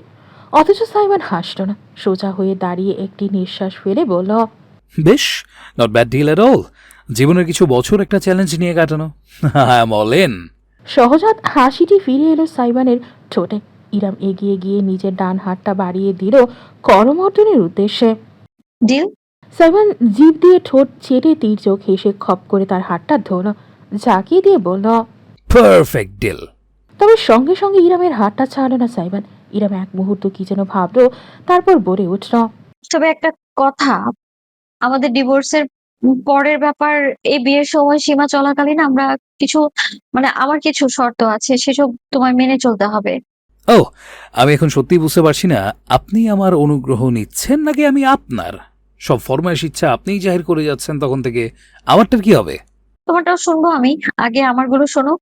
অথচ সাইবান হাসল না। সোজা হয়ে দাঁড়িয়ে একটি নিঃশ্বাস ফেলে বলল, বেশ, not bad deal at all. জীবনের কিছু বছর একটা চ্যালেঞ্জ নিয়ে কাটানো, আই এম অল ইন। সহজাত হাসিটি ফিরে এলো সাইবানের ঠোঁটে। ইরাম এগিয়ে গিয়ে নিজের ডান হাতটা বাড়িয়ে দিল করমর্দনের উদ্দেশ্যে। ডিল। সাইবান জিভ দিয়ে ঠোঁট চেটে তীর্যক হেসে খপ করে তার হাতটা ধরল, ঝাঁকিয়ে দিয়ে বলল, পারফেক্ট ডিল। তবে সঙ্গে সঙ্গে ইরামের হাতটা ছাড়ল না সাইবান। ইরাম এক মুহূর্ত কি যেন ভাবলো, তারপর বলে উঠল, তবে একটা কথা, আমাদের ডিভোর্সের পরের ব্যাপার, এই বিয়ের সময়সীমা চলাকালীন আমরা কিছু, মানে আমার কিছু শর্ত আছে, সেসব তোমায় মেনে চলতে হবে। ও, আমি এখন সত্যি বুঝতে পারছি না আপনি আমার অনুগ্রহ নিচ্ছেন নাকি আমি আপনার। সব ফরমাইশ ইচ্ছা আপনিই জাহির করে যাচ্ছেন তখন থেকে, আমারটার কি হবে? তোমারটাও শুনবো আমি, আগে আমারগুলো শোনো।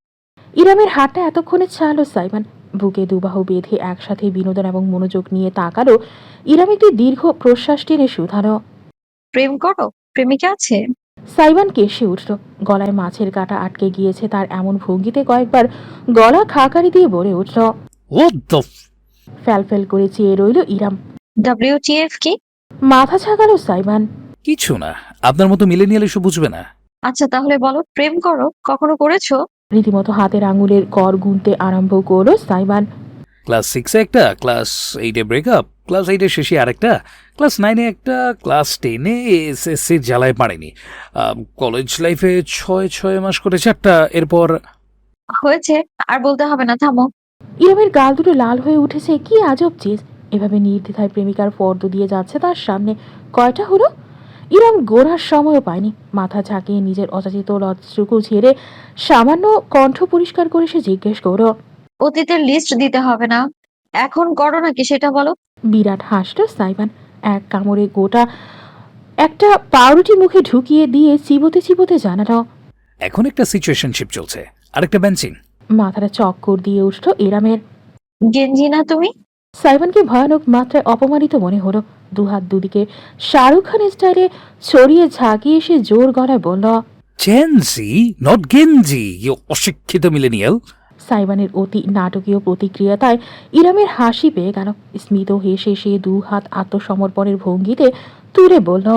ইরামের হাতটা এতক্ষণে ছাড়লো সাইবান। বুকে দুবাহু বেঁধে একসাথে বিনোদন এবং মনোযোগ নিয়ে তাকালো। ইরাম একটি দীর্ঘ প্রশ্বাস টেনে শুধালো, প্রেম করো? প্রেমিকা আছে? সাইবান কেশে উঠল। গলায় মাছের কাঁটা আটকে গিয়েছে তার এমন ভঙ্গিতে কয়েকবার গলা খাকারি দিয়ে বলে উঠল। What the ফ্যালফ্যাল করে চেয়ে রইল ইরাম। WTF কি? মাথা ছাগালো সাইবান। কিছু না, আপনার মতো মিলেনিয়াল এসব বুঝবে না। আচ্ছা তাহলে বলো, প্রেম করো? কখনো করেছো? রীতিমতো হাতের আঙুলের কর গুনতে আরম্ভ করলো সাইবান। ক্লাস 6-এ একটা, ক্লাস 8-এ ব্রেকআপ, ক্লাস 8-এর শেষে আরেকটা, ক্লাস 9-এ একটা, ক্লাস 10-এ এসএসসির জ্বালায় পারেনি, কলেজ লাইফে 6 মাস করে 4টা, এরপর। হয়েছে, আর বলতে হবে না, থামো। ইরামের গাল দুটো লাল হয়ে উঠেছে। কি আজব চিজ, এভাবে নির্দ্বিধায় প্রেমিকার ফর্দ দিয়ে যাচ্ছে তার সামনে। কয়টা হলো? ইরাম গোড়ার সময়ও পায়নি। মাথা ঝাঁকিয়ে নিজের অযাচিত লজ্জাটুকু ছেড়ে সামান্য কণ্ঠ পরিষ্কার করে সে জিজ্ঞেস করো, অতীতের লিস্ট দিতে হবে না, এখন করো নাকি সেটা বলো। বিরাট হাসল সাইবান। এক কামড়ে গোটা একটা পাউরুটি মুখে ঢুকিয়ে দিয়ে চিবোতে চিবোতে জানালো, এখন একটা সিচুয়েশনশিপ চলছে, আরেকটা বেঞ্চিং। মাথাটা চক্কর দিয়ে উঠল ইরামের। গেঞ্জি না তুমি? সাইবানকে ভয়ানক মাত্রায় অপমানিত মনে হলো। দুহাত দুদিকে শাহরুখ খান স্টাইলে ছড়িয়ে ঝাঁকিয়ে সে জোর গলায় বলল, জেনজি নট গেঞ্জি, ইউ অশিক্ষিত মিলেনিয়াল। সাইবানের অতি নাটকীয় প্রতিক্রিয়াতায় ইরামের হাসি পেয়ে গেল। স্মিত হেসে সে 2 হাত আত্মসমর্পণের ভঙ্গিতে তুলে বলল,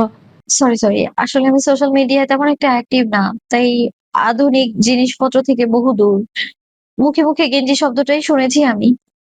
সরি, আসলে আমি সোশ্যাল মিডিয়ায় তেমন একটা অ্যাক্টিভ না, তাই আধুনিক জিনিসপত্র থেকে বহু দূর। মুখে মুখে গেঞ্জি শব্দটাই শুনেছি আমি।